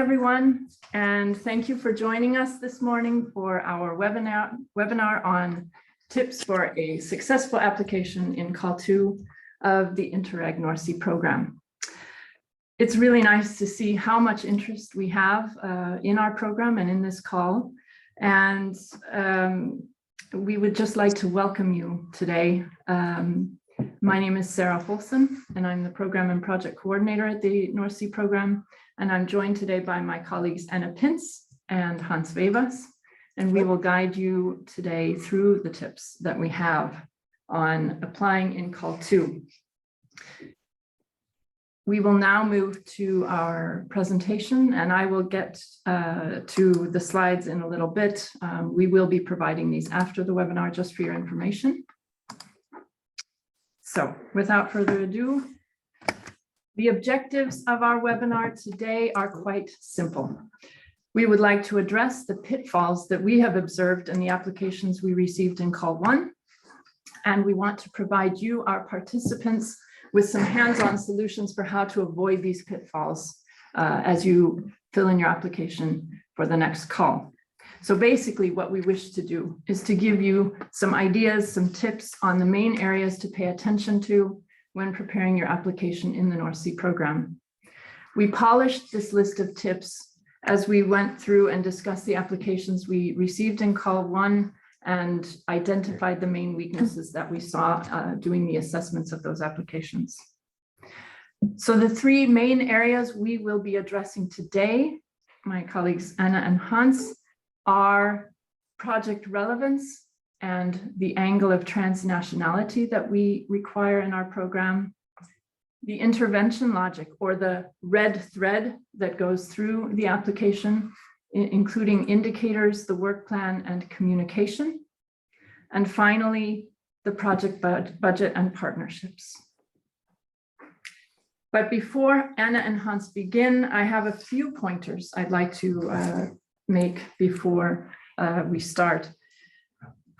Everyone, and thank you for joining us this morning for our webinar on tips for a successful application in Call 2 of the Interreg North Sea program. It's really nice to see how much interest we have in our program and in this call, and we would just like to welcome you today. My name is Sarah Folson, and I'm the Program and Project Coordinator at the North Sea program. And I'm joined today by my colleagues Anna Pintz and Hans Wevers, and we will guide you today through the tips that we have on applying in Call 2. We will now move to our presentation, and I will get to the slides in a little bit. We will be providing these after the webinar just for your information. So without further ado, the objectives of our webinar today are quite simple. We would like to address the pitfalls that we have observed in the applications we received in Call 1, and we want to provide you, our participants, with some hands-on solutions for how to avoid these pitfalls as you fill in your application for the next call. So basically what we wish to do is to give you some ideas, some tips on the main areas to pay attention to when preparing your application in the North Sea program. We polished this list of tips as we went through and discussed the applications we received in Call 1 and identified the main weaknesses that we saw doing the assessments of those applications. So the three main areas we will be addressing today, my colleagues Anna and Hans, are project relevance and the angle of transnationality that we require in our program, the intervention logic or the red thread that goes through the application, including indicators, the work plan, and communication, and finally, the project budget and partnerships. But before Anna and Hans begin, I have a few pointers I'd like to make before we start.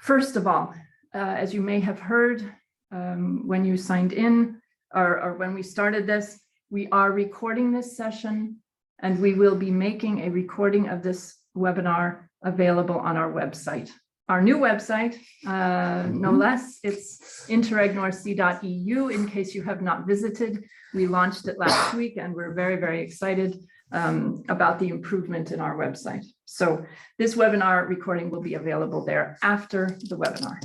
First of all, as you may have heard when you signed in or when we started this, we are recording this session and we will be making a recording of this webinar available on our website. Our new website, no less, it's interregnorthsea.eu in case you have not visited. We launched it last week and we're very, very excited about the improvement in our website. So this webinar recording will be available there after the webinar.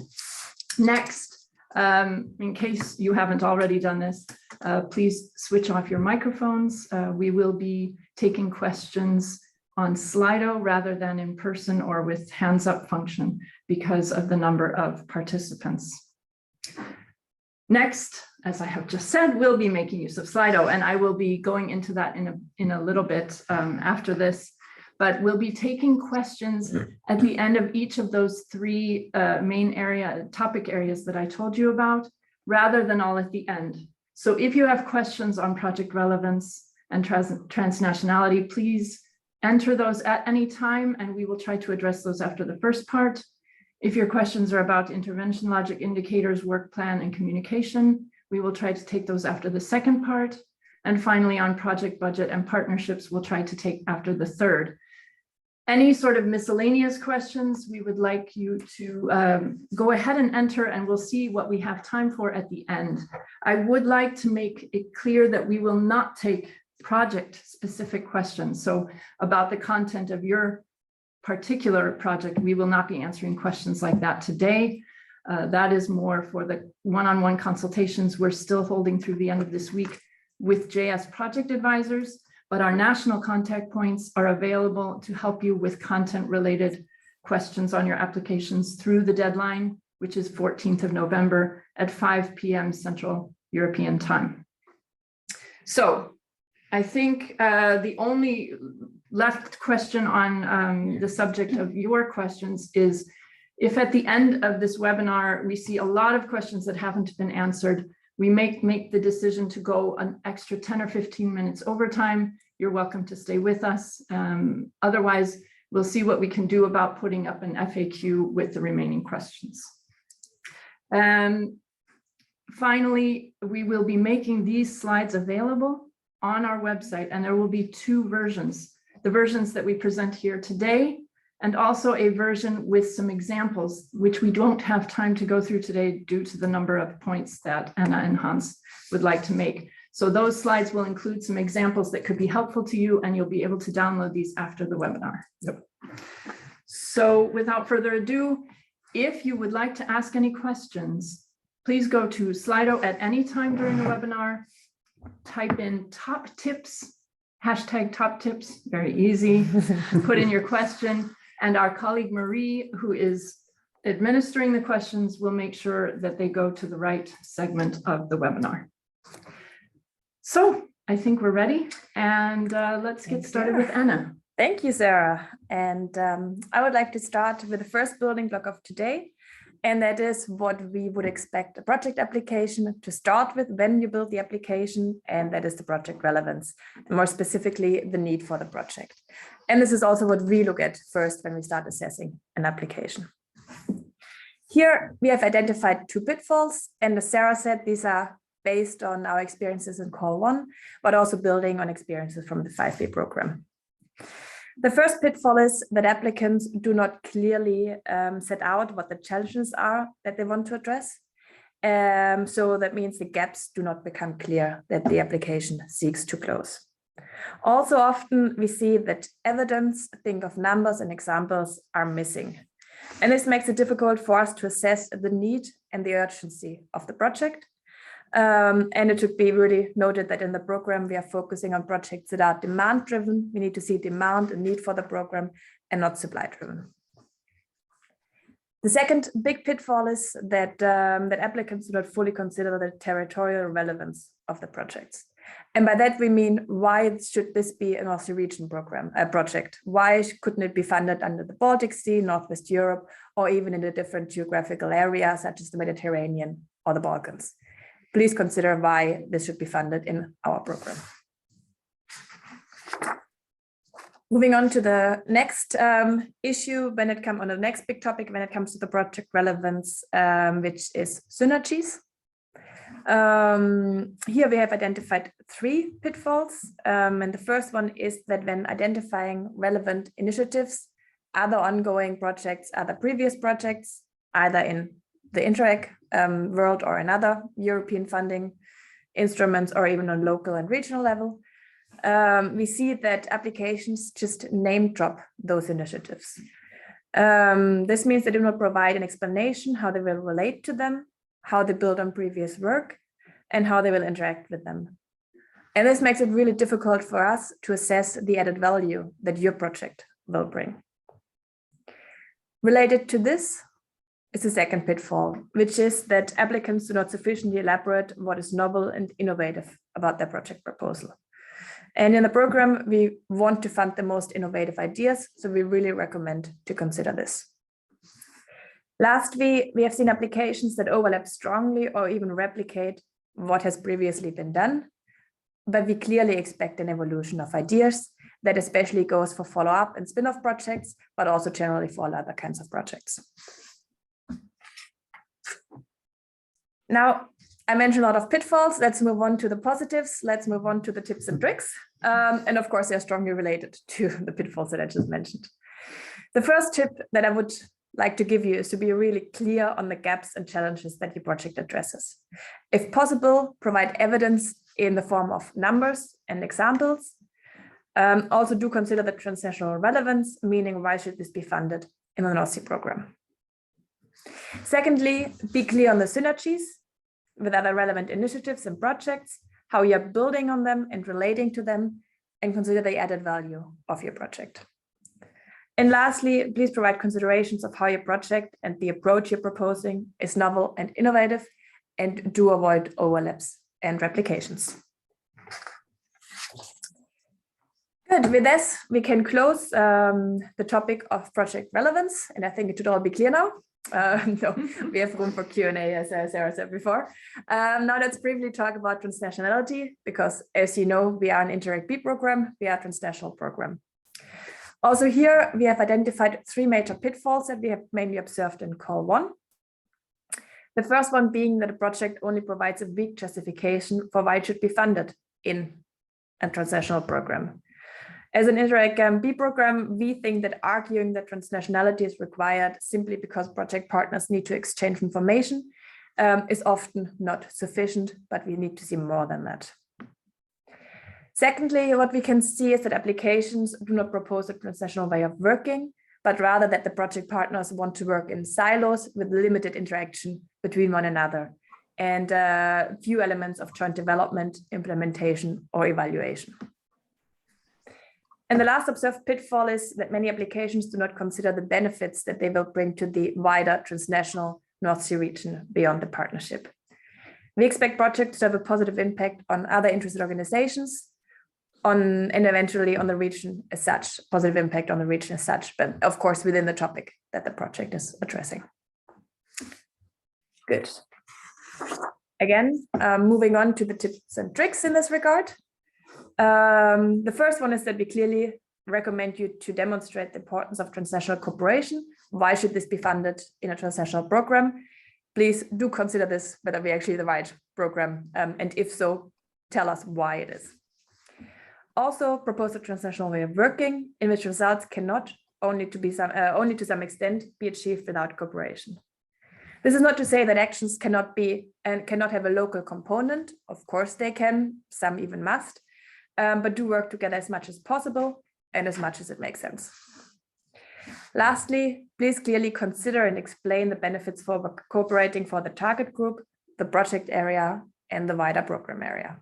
Next, in case you haven't already done this, please switch off your microphones. We will be taking questions on Slido rather than in person or with hands up function because of the number of participants. Next, as I have just said, we'll be making use of Slido, and I will be going into that in a little bit after this, but we'll be taking questions at the end of each of those three main topic areas that I told you about, rather than all at the end. So if you have questions on project relevance and transnationality, please enter those at any time, and we will try to address those after the first part. If your questions are about intervention logic, indicators, work plan, and communication, we will try to take those after the second part. And finally, on project budget and partnerships, we'll try to take after the third. Any sort of miscellaneous questions, we would like you to go ahead and enter, and we'll see what we have time for at the end. I would like to make it clear that we will not take project-specific questions. So about the content of your particular project, we will not be answering questions like that today. That is more for the one-on-one consultations we're still holding through the end of this week with JS project advisors, but our national contact points are available to help you with content-related questions on your applications through the deadline, which is 14th of November at 5 p.m. Central European time. So I think the only left question on the subject of your questions is, if at the end of this webinar, we see a lot of questions that haven't been answered, we make the decision to go an extra 10 or 15 minutes overtime. You're welcome to stay with us. Otherwise, we'll see what we can do about putting up an FAQ with the remaining questions. Finally, we will be making these slides available on our website, and there will be two versions. the versions that we present here today, and also a version with some examples, which we don't have time to go through today due to the number of points that Anna and Hans would like to make. So those slides will include some examples that could be helpful to you, and you'll be able to download these after the webinar. Yep. So without further ado, if you would like to ask any questions, please go to Slido at any time during the webinar, type in top tips, hashtag top tips, very easy, put in your question, and our colleague Marie, who is administering the questions, will make sure that they go to the right segment of the webinar. So I think we're ready, and let's get started with Anna. Thank you, Sarah. And I would like to start with the first building block of today, and that is what we would expect a project application to start with when you build the application, and that is the project relevance, and more specifically, the need for the project. And this is also what we look at first when we start assessing an application. Here, we have identified 2 pitfalls, and as Sarah said, these are based on our experiences in Call 1, but also building on experiences from the 5-day program. The first pitfall is that applicants do not clearly set out what the challenges are that they want to address. So that means the gaps do not become clear that the application seeks to close. Also, often we see that evidence, think of numbers and examples, are missing. And this makes it difficult for us to assess the need and the urgency of the project. And it should be really noted that in the program, we are focusing on projects that are demand-driven. We need to see demand and need for the program and not supply-driven. The second big pitfall is that, that applicants do not fully consider the territorial relevance of the projects. And by that, we mean, why should this be an North Sea region program, a project? Why couldn't it be funded under the Baltic Sea, Northwest Europe, or even in a different geographical area, such as the Mediterranean or the Balkans? Please consider why this should be funded in our program. Moving on to the next issue when it comes on the next big topic when it comes to the project relevance, which is synergies. Here we have identified 3 pitfalls, and the first one is that when identifying relevant initiatives, other ongoing projects, other previous projects, either in the Interreg world or another European funding instruments, or even on local and regional level, we see that applications just name drop those initiatives. This means they do not provide an explanation how they will relate to them, how they build on previous work, and how they will interact with them. And this makes it really difficult for us to assess the added value that your project will bring. Related to this is the second pitfall, which is that applicants do not sufficiently elaborate what is novel and innovative about their project proposal. And in the program, we want to fund the most innovative ideas, so we really recommend to consider this. Lastly, we have seen applications that overlap strongly or even replicate what has previously been done, but we clearly expect an evolution of ideas that especially goes for follow-up and spin-off projects, but also generally for all other kinds of projects. Now, I mentioned a lot of pitfalls. Let's move on to the positives. Let's move on to the tips and tricks. And of course, they're strongly related to the pitfalls that I just mentioned. The first tip that I would like to give you is to be really clear on the gaps and challenges that your project addresses. If possible, provide evidence in the form of numbers and examples. Also do consider the transnational relevance, meaning why should this be funded in the North Sea program? Secondly, be clear on the synergies with other relevant initiatives and projects, how you're building on them and relating to them, and consider the added value of your project. And lastly, please provide considerations of how your project and the approach you're proposing is novel and innovative, and do avoid overlaps and replications. Good, with this, we can close the topic of project relevance, and I think it should all be clear now. No, we have room for Q&A, as Sarah said before. Now let's briefly talk about transnationality, because as you know, we are an Interreg B program, we are a transnational program. Also here, we have identified 3 major pitfalls that we have mainly observed in Call 1. The first one being that a project only provides a weak justification for why it should be funded in a transnational program. As an Interact B program, we think that arguing that transnationality is required simply because project partners need to exchange information is often not sufficient, but we need to see more than that. Secondly, what we can see is that applications do not propose a transnational way of working, but rather that the project partners want to work in silos with limited interaction between one another and few elements of joint development, implementation, or evaluation. And the last observed pitfall is that many applications do not consider the benefits that they will bring to the wider transnational North Sea region beyond the partnership. We expect projects to have a positive impact on other interested organizations, and eventually on the region as such, positive impact on the region as such, but of course within the topic that the project is addressing. Good. Again, moving on to the tips and tricks in this regard. The first one is that we clearly recommend you to demonstrate the importance of transnational cooperation. Why should this be funded in a transnational program? Please do consider this whether we actually the right program, and if so, tell us why it is. Also, propose a transnational way of working in which results cannot only to some extent be achieved without cooperation. This is not to say that actions cannot be and cannot have a local component. Of course they can, some even must, but do work together as much as possible and as much as it makes sense. Lastly, please clearly consider and explain the benefits for cooperating for the target group, the project area, and the wider program area.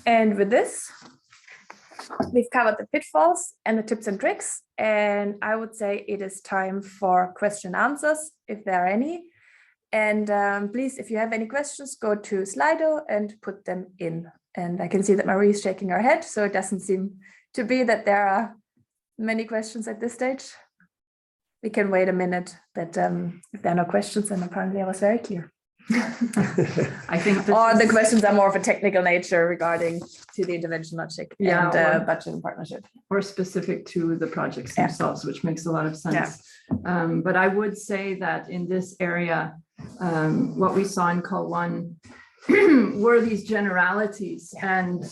And with this, we've covered the pitfalls and the tips and tricks, and I would say it is time for question and answers, if there are any. And please, if you have any questions, go to Slido and put them in. And I can see that Marie is shaking her head, so it doesn't seem to be that there are many questions at this stage. We can wait a minute, but if there are no questions, then apparently I was very clear. I think or the questions are more of a technical nature regarding to the interventional check and budget and partnership, or specific to the projects themselves, which makes a lot of sense. But I would say that in this area, what we saw in call one were these generalities, and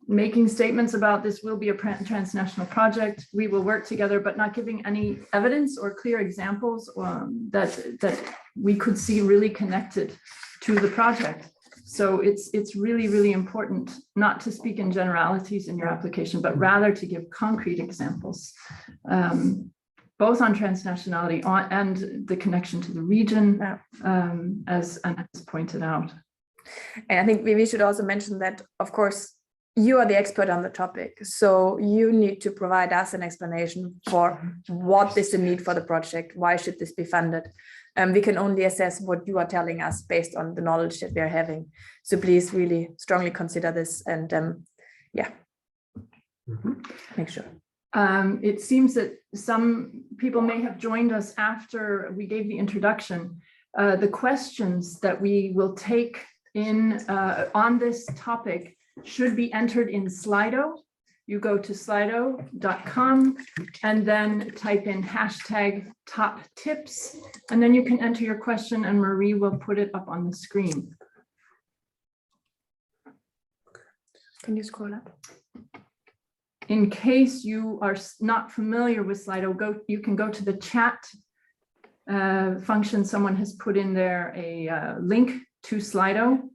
making statements about this will be a transnational project. We will work together, but not giving any evidence or clear examples that we could see really connected to the project. So it's really, really important not to speak in generalities in your application, but rather to give concrete examples, both on transnationality and the connection to the region, as Anna has pointed out. And I think we should also mention that, of course, you are the expert on the topic, so you need to provide us an explanation for what is the need for the project, why should this be funded. We can only assess what you are telling us based on the knowledge that we are having. So please really strongly consider this, and make sure. It seems that some people may have joined us after we gave the introduction. The questions that we will take in on this topic should be entered in Slido. You go to slido.com and then type in #TopTips, and then you can enter your question and Marie will put it up on the screen. Can you scroll up? In case you are not familiar with Slido, you can go to the chat function. Someone has put in there a link to Slido,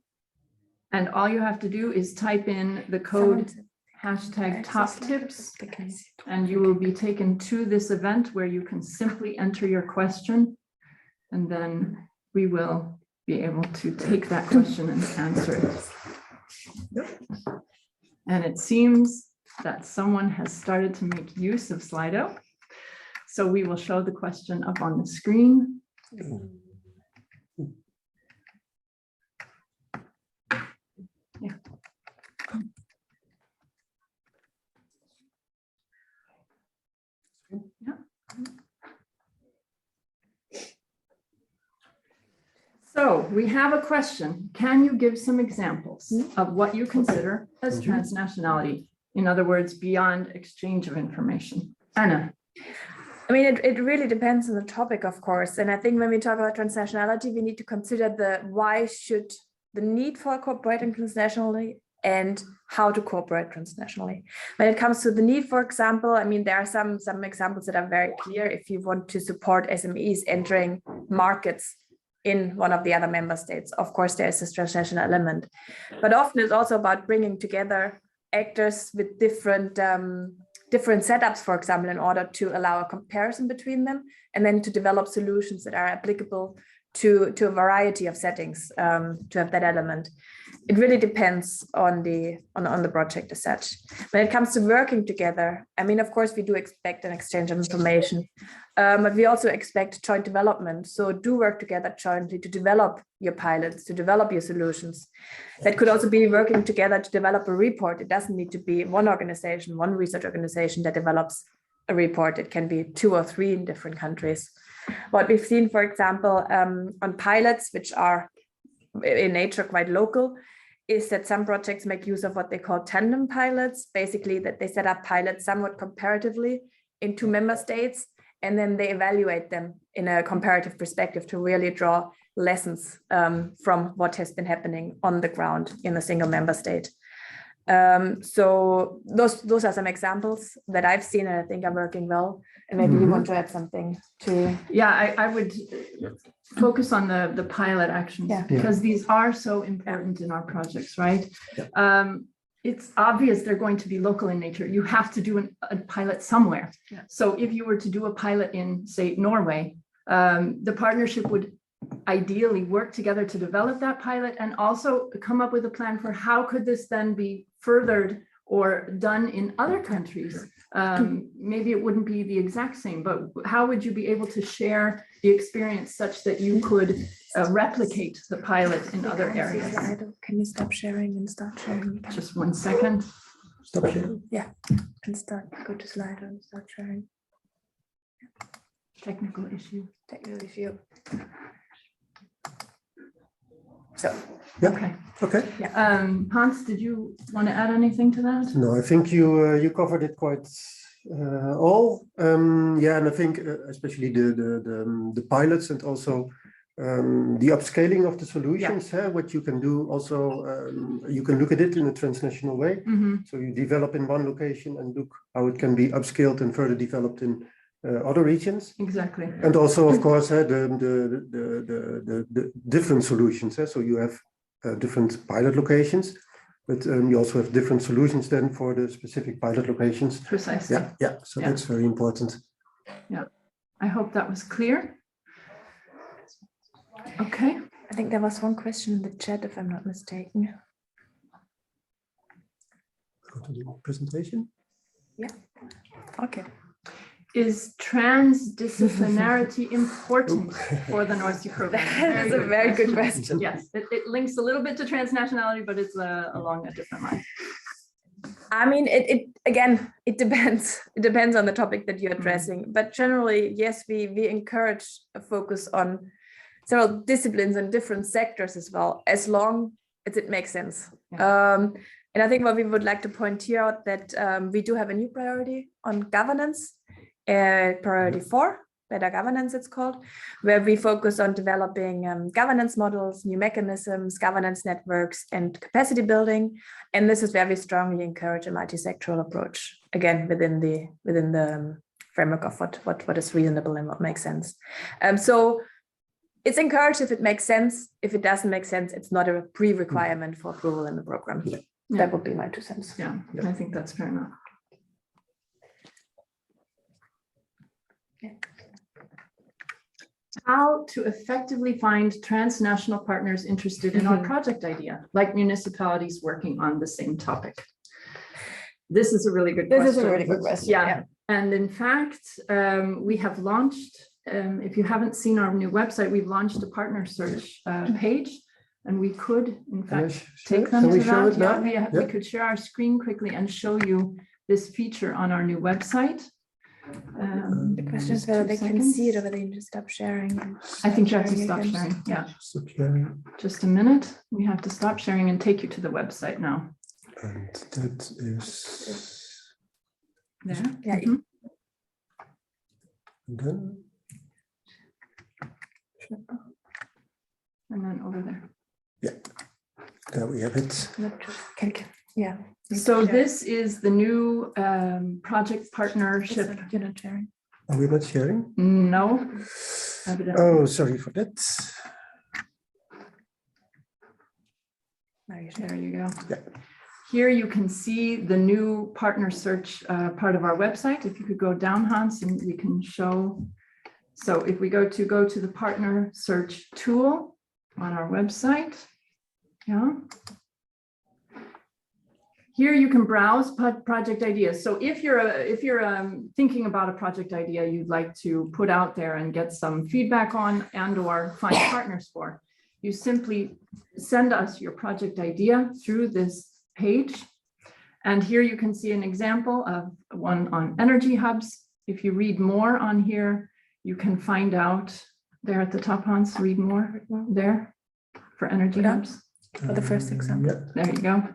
and all you have to do is type in the code #TopTips, and you will be taken to this event where you can simply enter your question, and then we will be able to take that question and answer it. And it seems that someone has started to make use of Slido, so we will show the question up on the screen. Yeah. So we have a question. Can you give some examples of what you consider as transnationality? In other words, beyond exchange of information. Anna. I mean, it really depends on the topic, of course. And I think when we talk about transnationality, we need to consider the need for cooperating transnationally and how to cooperate transnationally. When it comes to the need, for example, I mean, there are some examples that are very clear. If you want to support SMEs entering markets in one of the other member states, of course, there is this transnational element. But often it's also about bringing together actors with different setups, for example, in order to allow a comparison between them, and then to develop solutions that are applicable to a variety of settings, to have that element. It really depends on the project as such. When it comes to working together, I mean, of course, we do expect an exchange of information, but we also expect joint development. So do work together jointly to develop your pilots, to develop your solutions. That could also be working together to develop a report. It doesn't need to be one organization, one research organization that develops a report. It can be 2 or 3 in different countries. What we've seen, for example, on pilots, which are in nature quite local, is that some projects make use of what they call tandem pilots, basically that they set up pilots somewhat comparatively in 2 member states, and then they evaluate them in a comparative perspective to really draw lessons from what has been happening on the ground in a single member state. So those are some examples that I've seen and I think are working well. And maybe you want to add something to. Yeah, I would focus on the pilot actions, because these are so important in our projects, right? It's obvious they're going to be local in nature. You have to do a pilot somewhere. So if you were to do a pilot in, say, Norway, the partnership would ideally work together to develop that pilot and also come up with a plan for how could this then be furthered or done in other countries. Maybe it wouldn't be the exact same, but how would you be able to share the experience such that you could replicate the pilot in other areas? Can you stop sharing and start sharing? Just 1 second. Stop sharing. Yeah, and go to Slido and start sharing. Technical issue. Technical issue. So, okay. Hans, did you want to add anything to that? No, I think you covered it quite all. Yeah, and I think especially the pilots and also the upscaling of the solutions. What you can do also, you can look at it in a transnational way. So you develop in one location and look how it can be upscaled and further developed in other regions. Exactly. And also, of course, the different solutions. So you have different pilot locations, but you also have different solutions then for the specific pilot locations. Precisely. Yeah. So that's very important. Yeah. I hope that was clear. Okay. I think there was one question in the chat, if I'm not mistaken. Go to the presentation. Yeah. Okay. Is transdisciplinarity important for the North Sea program? That's a very good question. Yes, it links a little bit to transnationality, but it's along a different line. I mean, it depends. It depends on the topic that you're addressing. But generally, yes, we encourage a focus on several disciplines and different sectors as well, as long as it makes sense. And I think what we would like to point here out that we do have a new priority on governance. Priority 4, better governance it's called, where we focus on developing governance models, new mechanisms, governance networks, and capacity building. And this is where we strongly encourage a multi-sectoral approach, again, within the framework of what is reasonable and what makes sense. So it's encouraged if it makes sense. If it doesn't make sense, it's not a pre-requirement for approval in the program. That would be my 2 cents. Yeah, I think that's fair enough. How to effectively find transnational partners interested in our project idea, like municipalities working on the same topic? This is a really good question. This is a really good question. Yeah. And in fact, we have launched, if you haven't seen our new website, we've launched a partner search page, and we could, in fact, take them to that. We could share our screen quickly and show you this feature on our new website. The question is whether they can see it or whether you need to stop sharing. I think you have to stop sharing. Yeah. Stop sharing. Just a minute. We have to stop sharing and take you to the website now. And that is there. Yeah. And then. And then over there. Yeah. There we have it. Yeah. So this is the new project partnership. You're not sharing. Are we not sharing? No. Evidently. Oh, sorry for that. There you go. Yeah. Here you can see the new partner search part of our website. If you could go down, Hans, and we can show. So if we go to the partner search tool on our website, yeah. Here you can browse project ideas. So if you're thinking about a project idea you'd like to put out there and get some feedback on and or find partners for, you simply send us your project idea through this page. And here you can see an example of one on energy hubs. If you read more on here, you can find out there at the top, Hans, read more there for energy hubs. For the first example. There you go.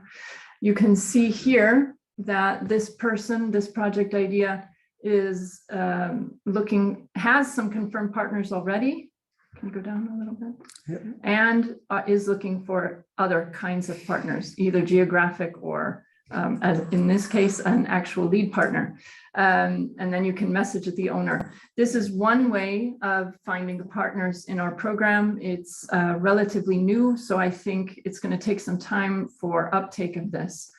You can see here that this project idea is has some confirmed partners already. Can you go down a little bit? Yeah. And is looking for other kinds of partners, either geographic or, as in this case, an actual lead partner. And then you can message the owner. This is one way of finding the partners in our program. It's relatively new, so I think it's going to take some time for uptake of this.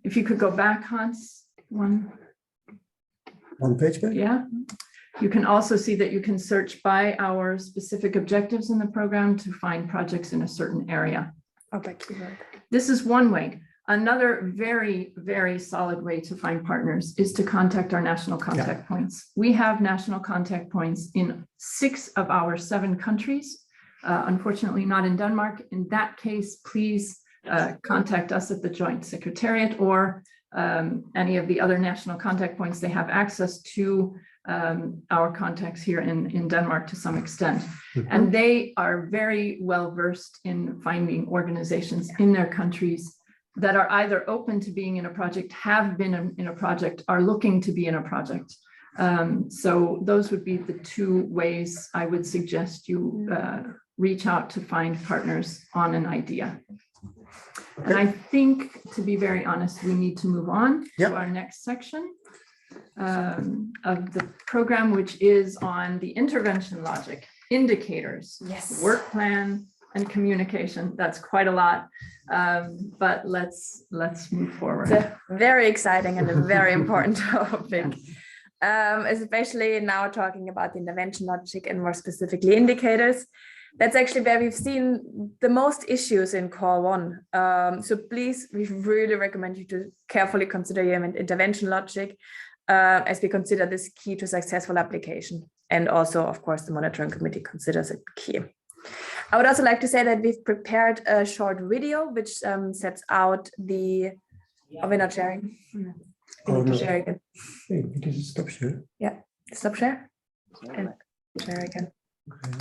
If you could go back, Hans, one page back? Yeah. You can also see that you can search by our specific objectives in the program to find projects in a certain area. Oh, by keyword. This is one way. Another very, very solid way to find partners is to contact our national contact points. We have national contact points in 6 of our 7 countries. Unfortunately, not in Denmark. In that case, please contact us at the Joint Secretariat or any of the other national contact points. They have access to our contacts here in Denmark to some extent. And they are very well versed in finding organizations in their countries that are either open to being in a project, have been in a project, are looking to be in a project. So those would be the 2 ways I would suggest you reach out to find partners on an idea. And I think, to be very honest, we need to move on to our next section of the program, which is on the intervention logic, indicators, work plan, and communication. That's quite a lot, but let's move forward. It's a very exciting and a very important topic, especially now talking about the intervention logic and more specifically indicators. That's actually where we've seen the most issues in Core 1. So please, we really recommend you to carefully consider your intervention logic as we consider this key to successful application. And also, of course, the monitoring committee considers it key. I would also like to say that we've prepared a short video which sets out the. Are we not sharing? We need to share again. Hey, this is stop share. Yeah, stop share and share again. Okay.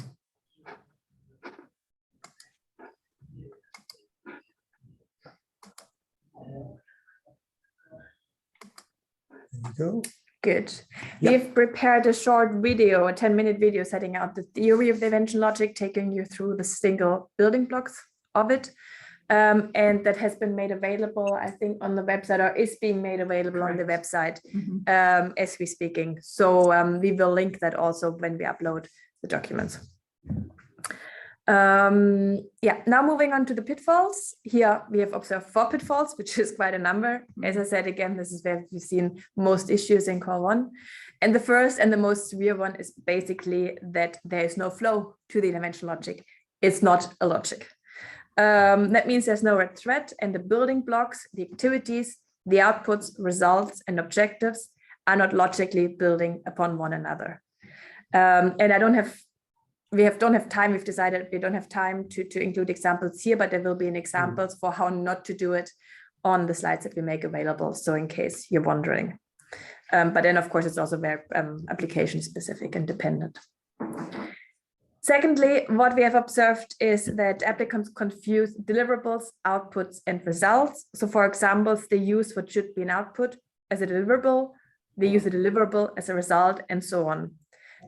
There you go. Good. We've prepared a short video, a 10-minute video setting out the theory of the intervention logic, taking you through the single building blocks of it. And that has been made available, I think, on the website, or is being made available on the website as we're speaking. So we will link that also when we upload the documents. Now moving on to the pitfalls. Here we have observed 4 pitfalls, which is quite a number. As I said, again, this is where we've seen most issues in Core 1. And the first and the most severe one is basically that there is no flow to the intervention logic. It's not a logic. That means there's no red thread, and the building blocks, the activities, the outputs, results, and objectives are not logically building upon one another. And don't have time. We've decided we don't have time to include examples here, but there will be examples for how not to do it on the slides that we make available. So in case you're wondering, but then of course it's also very application specific and dependent. Secondly, what we have observed is that applicants confuse deliverables, outputs, and results. So for example, they use what should be an output as a deliverable, they use a deliverable as a result, and so on.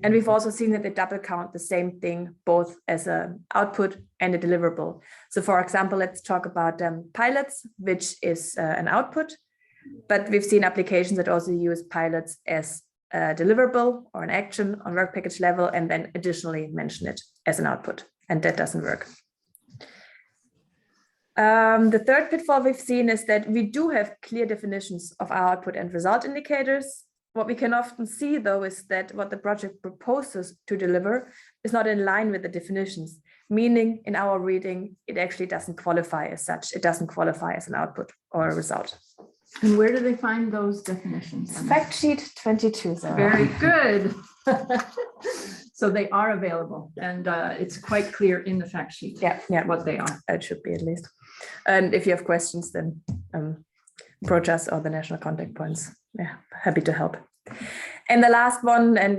And we've also seen that they double count the same thing, both as an output and a deliverable. So for example, let's talk about pilots, which is an output, but we've seen applications that also use pilots as a deliverable or an action on work package level, and then additionally mention it as an output, and that doesn't work. The third pitfall we've seen is that we do have clear definitions of our output and result indicators. What we can often see, though, is that what the project proposes to deliver is not in line with the definitions, meaning in our reading, it actually doesn't qualify as such. It doesn't qualify as an output or a result. And where do they find those definitions? Fact sheet 22. Sarah. Very good. So they are available, and it's quite clear in the fact sheet what they are. It should be at least. And if you have questions, then approach us or the national contact points. Yeah, happy to help. And the last one, and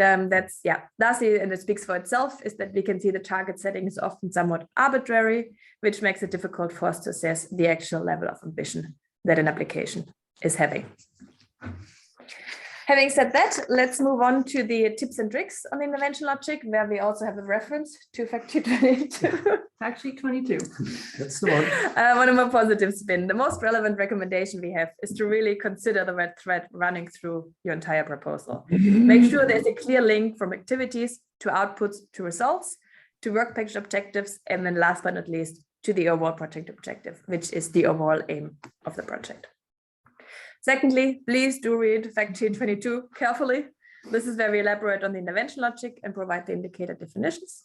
lastly, and it speaks for itself, is that we can see the target setting is often somewhat arbitrary, which makes it difficult for us to assess the actual level of ambition that an application is having. Having said that, let's move on to the tips and tricks on the intervention logic, where we also have a reference to fact sheet 22. Fact sheet 22. That's the one. On a more positive spin, the most relevant recommendation we have is to really consider the red thread running through your entire proposal. Make sure there's a clear link from activities to outputs to results, to work package objectives, and then last but not least, to the overall project objective, which is the overall aim of the project. Secondly, please do read fact sheet 22 carefully. This is where we elaborate on the intervention logic and provide the indicator definitions.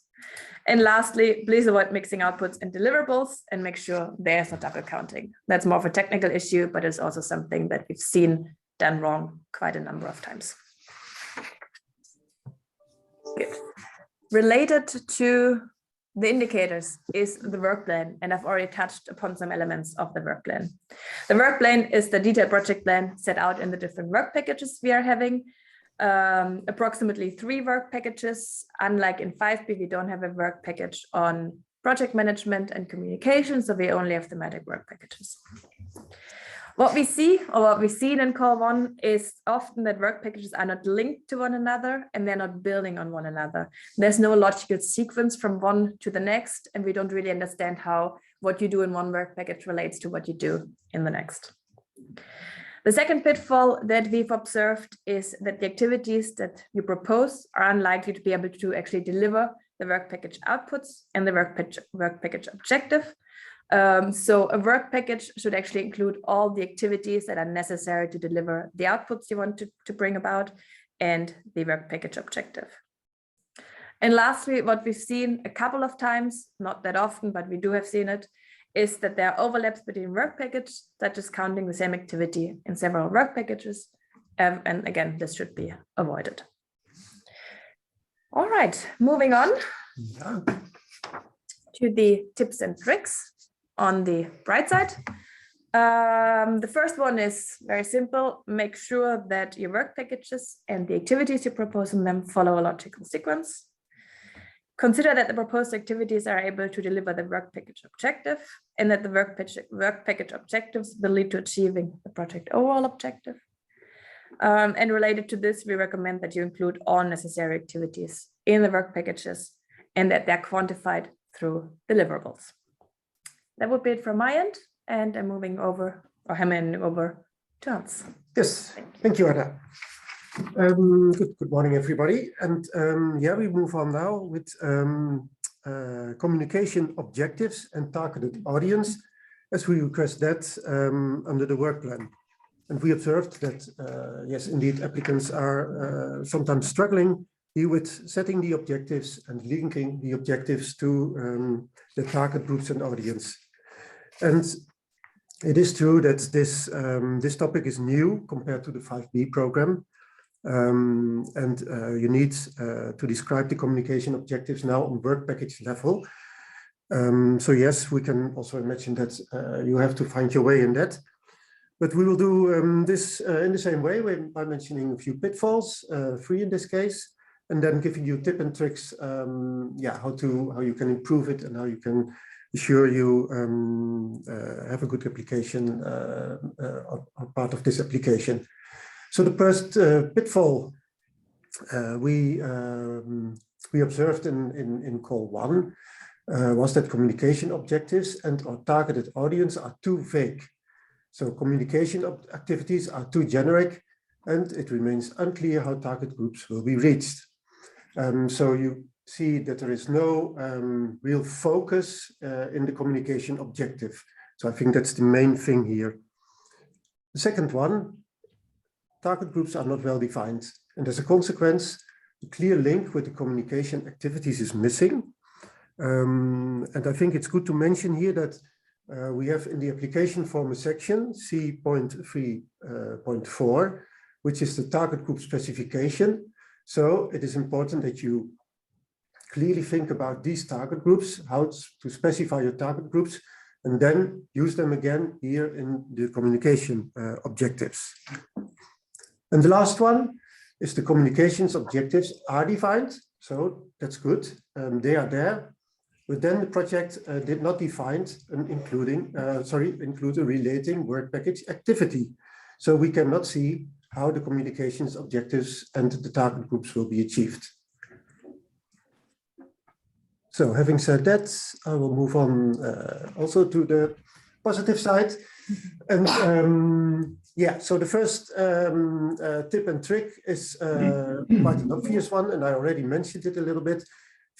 And lastly, please avoid mixing outputs and deliverables and make sure there's no double counting. That's more of a technical issue, but it's also something that we've seen done wrong quite a number of times. Good. Related to the indicators is the work plan, and I've already touched upon some elements of the work plan. The work plan is the detailed project plan set out in the different work packages we are having. Approximately 3 work packages. Unlike in 5B, we don't have a work package on project management and communication, so we only have thematic work packages. What we see, or what we've seen in call 1, is often that work packages are not linked to one another and they're not building on one another. There's no logical sequence from one to the next, and we don't really understand how what you do in one work package relates to what you do in the next. The second pitfall that we've observed is that the activities that you propose are unlikely to be able to actually deliver the work package outputs and the work package objective. So a work package should actually include all the activities that are necessary to deliver the outputs you want to bring about and the work package objective. And lastly, what we've seen a couple of times, not that often, but we do have seen it, is that there are overlaps between work packages, such as counting the same activity in several work packages. And again, this should be avoided. All right, moving on to the tips and tricks. On the bright side, the first one is very simple. Make sure that your work packages and the activities you propose in them follow a logical sequence. Consider that the proposed activities are able to deliver the work package objective, and that the work package objectives will lead to achieving the project overall objective. And related to this, we recommend that you include all necessary activities in the work packages and that they're quantified through deliverables. That would be it from my end, and I'm moving over, or handing over to Hans. Yes, thank you, Anna. Good morning, everybody. And we move on now with communication objectives and targeted audience, as we request that under the work plan. And we observed that, yes, indeed, applicants are sometimes struggling here with setting the objectives and linking the objectives to the target groups and audience. And it is true that this topic is new compared to the 5B program. You need to describe the communication objectives now on work package level. So yes, we can also imagine that you have to find your way in that. But we will do this in the same way by mentioning a few pitfalls, 3 in this case, and then giving you tips and tricks, how you can improve it and how you can ensure you have a good application or part of this application. So the first pitfall we observed in call 1 was that communication objectives and our targeted audience are too vague. So communication activities are too generic, and it remains unclear how target groups will be reached. So you see that there is no real focus in the communication objective. So I think that's the main thing here. The second one, target groups are not well defined, and as a consequence, the clear link with the communication activities is missing. And I think it's good to mention here that we have in the application form a section C.3.4, which is the target group specification. So it is important that you clearly think about these target groups, how to specify your target groups, and then use them again here in the communication objectives. And the last one is the communications objectives are defined. So that's good. They are there. But then the project did not define an include a relating work package activity. So we cannot see how the communications objectives and the target groups will be achieved. So having said that, I will move on also to the positive side. And yeah, so the first tip and trick is quite an obvious one, and I already mentioned it a little bit.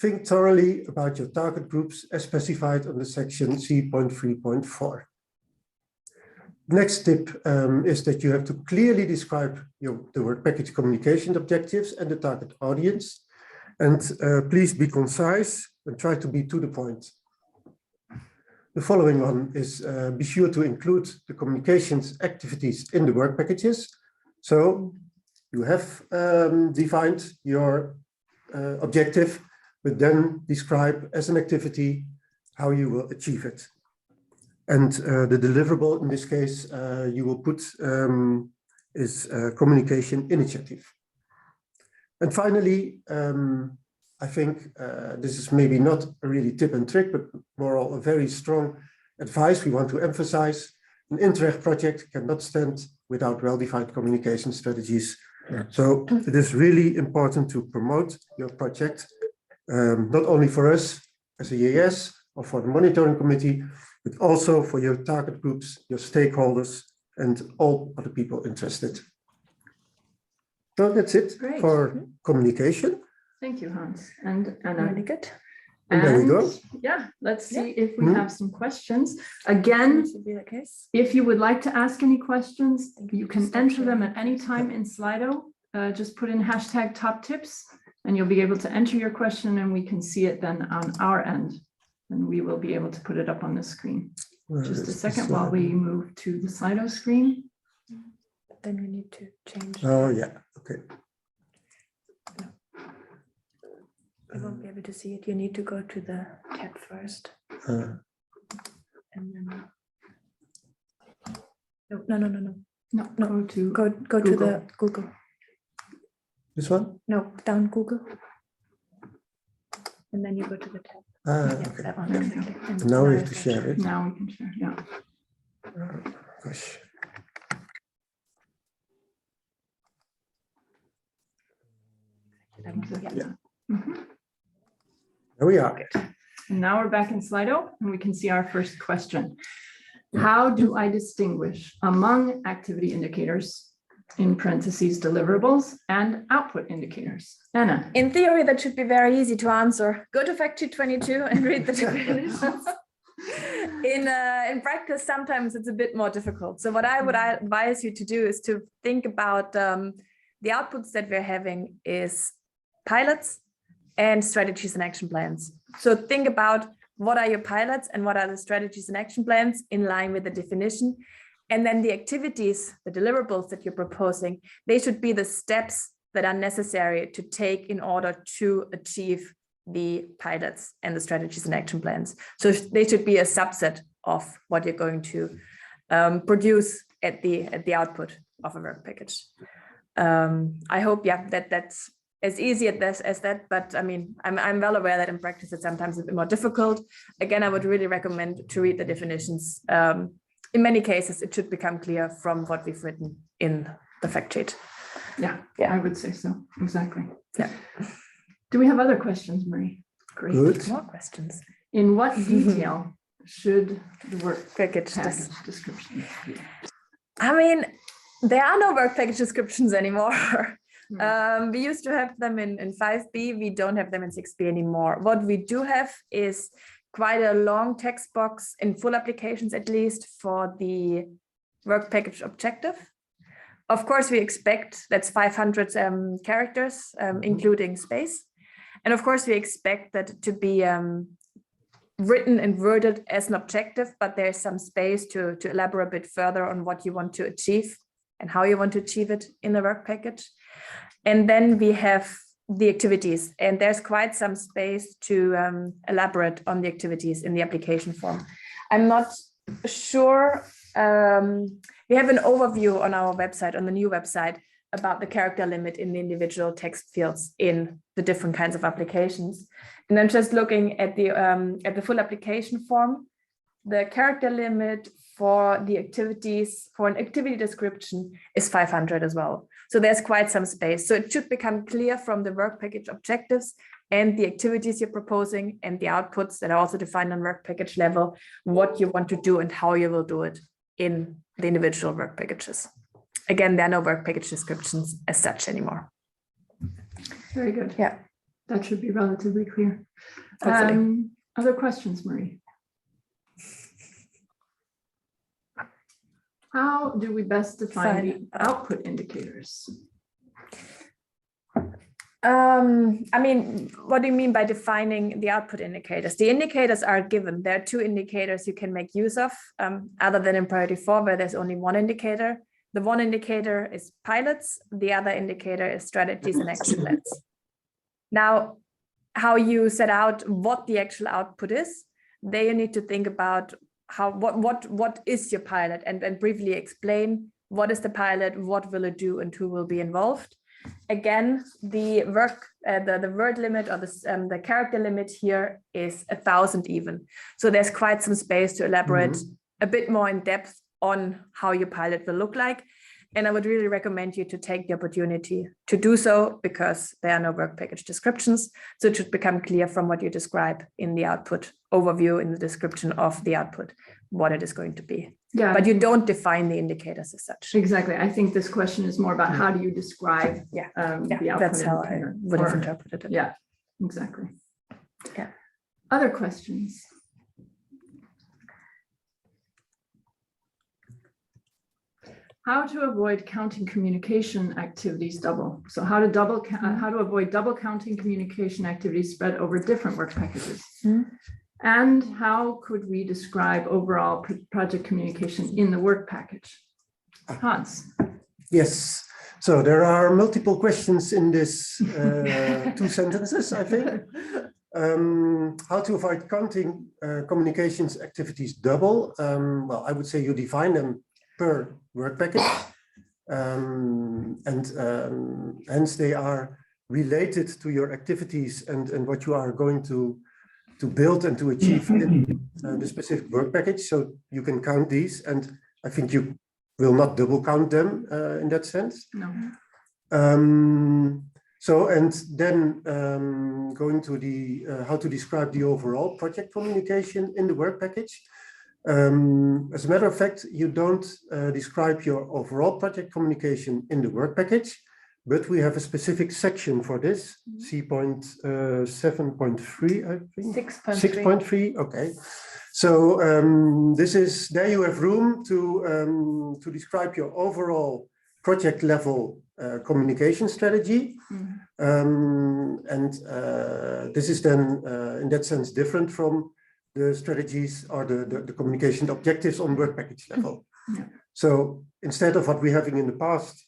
Think thoroughly about your target groups as specified on the section C.3.4. Next tip is that you have to clearly describe the work package communication objectives and the target audience. And please be concise and try to be to the point. The following one is be sure to include the communications activities in the work packages. So you have defined your objective, but then describe as an activity how you will achieve it. And the deliverable in this case you will put is communication initiative. And finally, I think this is maybe not a really tip and trick, but more a very strong advice we want to emphasize. An Interreg project cannot stand without well-defined communication strategies. Yeah. So it is really important to promote your project, not only for us as a EAS or for the monitoring committee, but also for your target groups, your stakeholders, and all other people interested. So that's it. Great. For communication. Thank you, Hans. And Anna. Really good. And there we go. Yeah, let's see if we have some questions. Again, if you would like to ask any questions, you can enter them at any time in Slido. Just put in hashtag top tips and you'll be able to enter your question and we can see it then on our end. And we will be able to put it up on the screen. Just a second while we move to the Slido screen. Then we need to change. Oh, yeah. Okay. You won't be able to see it. You need to go to the tab first. And then no. Go to the Google. This one? No, down Google. And then you go to the tab. Okay. That one. And now we have to share it. Now we can share, yeah. Gosh. Yeah. Mm-hmm. There we are. And now we're back in Slido and we can see our first question. How do I distinguish among activity indicators, in parentheses, deliverables, and output indicators? Anna. In theory, that should be very easy to answer. Go to fact sheet 22 and read the definitions. In practice, sometimes it's a bit more difficult. So what I would advise you to do is to think about the outputs that we're having is pilots and strategies and action plans. So think about what are your pilots and what are the strategies and action plans in line with the definition. And then the activities, the deliverables that you're proposing, they should be the steps that are necessary to take in order to achieve the pilots and the strategies and action plans. So they should be a subset of what you're going to produce at the output of a work package. I hope, yeah, that's as easy as that, but I mean, I'm well aware that in practice it's sometimes a bit more difficult. Again, I would really recommend to read the definitions. In many cases, it should become clear from what we've written in the fact sheet. Yeah, Yeah. I would say so. Exactly. Yeah. Do we have other questions, Marie? Great. Good. More questions. In what detail should the work Package package description be? I mean, there are no work package descriptions anymore. Hmm. We used to have them in 5B. We don't have them in 6B anymore. What we do have is quite a long text box in full applications, at least for the work package objective. Of course, we expect that's 500 characters, including space. And of course, we expect that to be written and worded as an objective, but there's some space to elaborate a bit further on what you want to achieve and how you want to achieve it in the work package. And then we have the activities, and there's quite some space to elaborate on the activities in the application form. I'm not sure. We have an overview on our website, on the new website, about the character limit in the individual text fields in the different kinds of applications. And I'm just looking at the full application form. The character limit for the activities, for an activity description, is 500 as well. So there's quite some space. So it should become clear from the work package objectives and the activities you're proposing and the outputs that are also defined on work package level, what you want to do and how you will do it in the individual work packages. Again, there are no work package descriptions as such anymore. Very good. Yeah. That should be relatively clear. Hopefully. Other questions, Marie? How do we best define the output indicators? I mean, what do you mean by defining the output indicators? The indicators are given. There are two indicators you can make use of, other than in priority 4, where there's only one indicator. The one indicator is pilots. The other indicator is strategies and action plans. Now, how you set out what the actual output is, there you need to think about what is your pilot, and briefly explain what is the pilot, what will it do, and who will be involved. Again, the word limit or the character limit here is 1,000 even. So there's quite some space to elaborate a bit more in depth on how your pilot will look like. And I would really recommend you to take the opportunity to do so, because there are no work package descriptions. So it should become clear from what you describe in the output overview, in the description of the output, what it is going to be. Yeah, but you don't define the indicators as such. Exactly. I think this question is more about how do you describe the output. That's how I would have interpreted it. Yeah, exactly. Yeah. Other questions? How to avoid counting communication activities double. So how to avoid double counting communication activities spread over different work packages. And how could we describe overall project communication in the work package? Hans. Yes, so there are multiple questions in this 2 sentences, I think. How to avoid counting communications activities double. Well, I would say you define them per work package, and hence they are related to your activities and what you are going to build and to achieve in the specific work package. So you can count these, and I think you will not double count them in that sense. No. So, and then going to the how to describe the overall project communication in the work package. As a matter of fact, you don't describe your overall project communication in the work package, but we have a specific section for this, C.7.3, I think. 6.3, okay. So this is, there you have room to describe your overall project level communication strategy. And this is then in that sense different from the strategies or the communication objectives on work package level. So instead of what we're having in the past,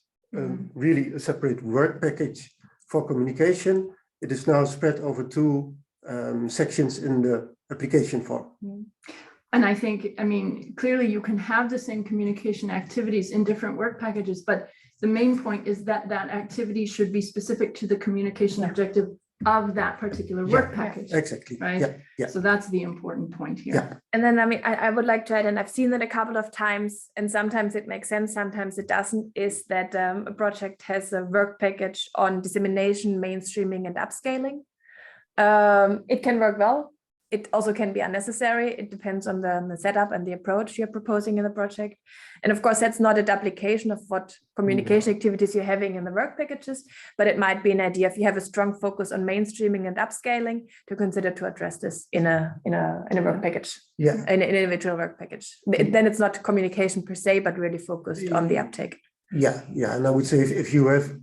really a separate work package for communication, it is now spread over 2 sections in the application form. And I think, I mean, clearly you can have the same communication activities in different work packages, but the main point is that that activity should be specific to the communication objective of that particular Yeah, work package. Exactly. Right? Yeah, yeah. So that's the important point here. Yeah. And then, I mean, I would like to add, and I've seen it a couple of times, and sometimes it makes sense, sometimes it doesn't, is that a project has a work package on dissemination, mainstreaming, and upscaling. It can work well. It also can be unnecessary. It depends on the setup and the approach you're proposing in the project. And of course, that's not a duplication of what communication activities you're having in the work packages, but it might be an idea if you have a strong focus on mainstreaming and upscaling to consider to address this in a work package, Yeah. an individual work package. Then it's not communication per se, but really focused on the uptake. Yeah, yeah. And I would say if you have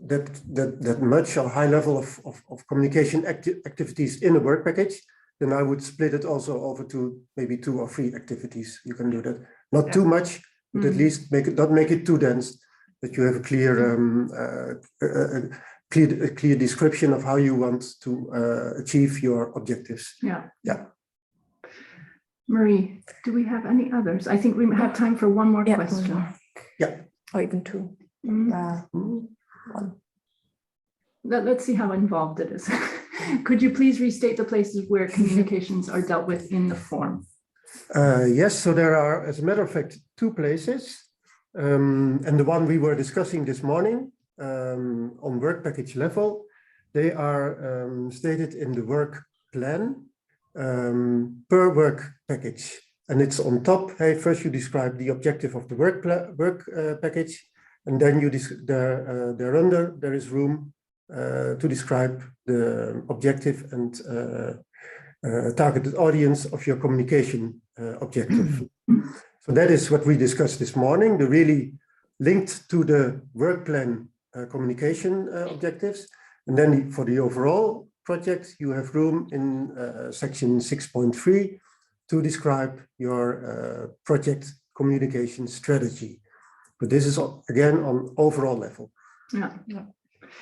that much or high level of communication activities in a work package, then I would split it also over to maybe 2 or 3 activities. You can do that. Not too much, but at least not make it too dense, that you have a clear description of how you want to achieve your objectives. Yeah. Yeah. Marie, do we have any others? I think we have time for one more question. Yeah. Or even 2. One. Let's see how involved it is. Could you please restate the places where communications are dealt with in the form? Yes, so there are, as a matter of fact, 2 places. And the one we were discussing this morning on work package level, they are stated in the work plan per work package. And it's on top. Hey, first you describe the objective of the work package, and then you thereunder there is room to describe the objective and targeted audience of your communication objective. So that is what we discussed this morning, the really linked to the work plan communication objectives. And then for the overall project, you have room in section 6.3 to describe your project communication strategy. But this is, again, on overall level. Yeah.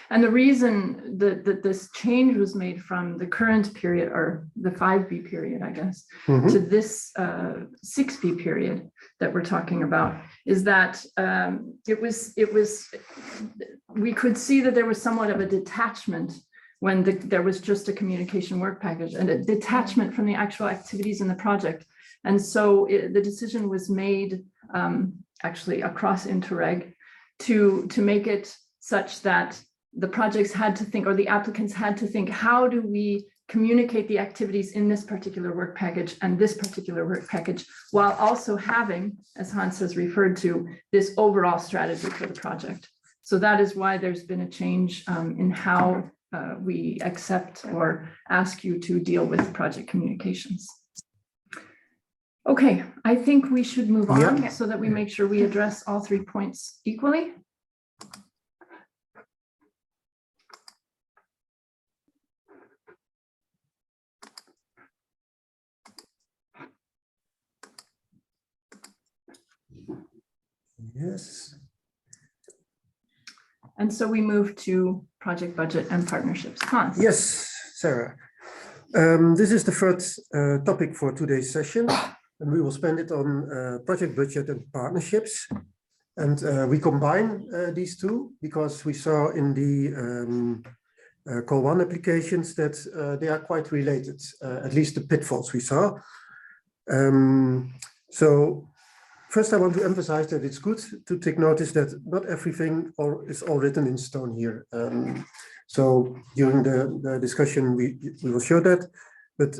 And the reason that this change was made from the current period, or the 5B period, I guess, to this 6B period that we're talking about, is that we could see that there was somewhat of a detachment when there was just a communication work package, and a detachment from the actual activities in the project. And so the decision was made actually across Interreg to make it such that the projects had to think, or the applicants had to think, how do we communicate the activities in this particular work package and this particular work package, while also having, as Hans has referred to, this overall strategy for the project. So that is why there's been a change in how we accept or ask you to deal with project communications. Okay, I think we should move on so that we make sure we address all 3 points equally. Yes. And so we move to project budget and partnerships. Hans. Yes, Sarah. This is the first topic for today's session, and we will spend it on project budget and partnerships. And we combine these 2 because we saw in the Call 1 applications that they are quite related, at least the pitfalls we saw. So first, I want to emphasize that it's good to take notice that not everything is all written in stone here. So during the discussion, we will show that. But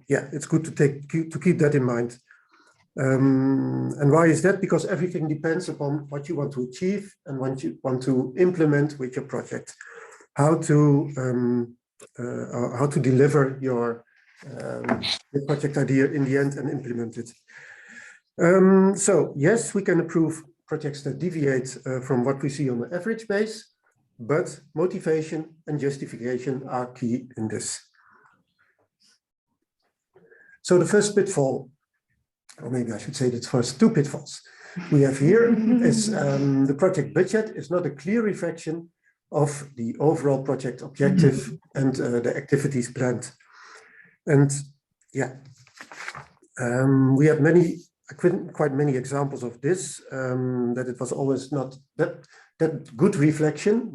yeah, it's good to keep that in mind. And why is that? Because everything depends upon what you want to achieve and what you want to implement with your project. How to deliver your project idea in the end and implement it. So yes, we can approve projects that deviate from what we see on the average base, but motivation and justification are key in this. So the first pitfall, or maybe I should say the first 2 pitfalls we have here is the project budget is not a clear reflection of the overall project objective and the activities planned. And yeah, we have quite many examples of this, that it was always not that good reflection.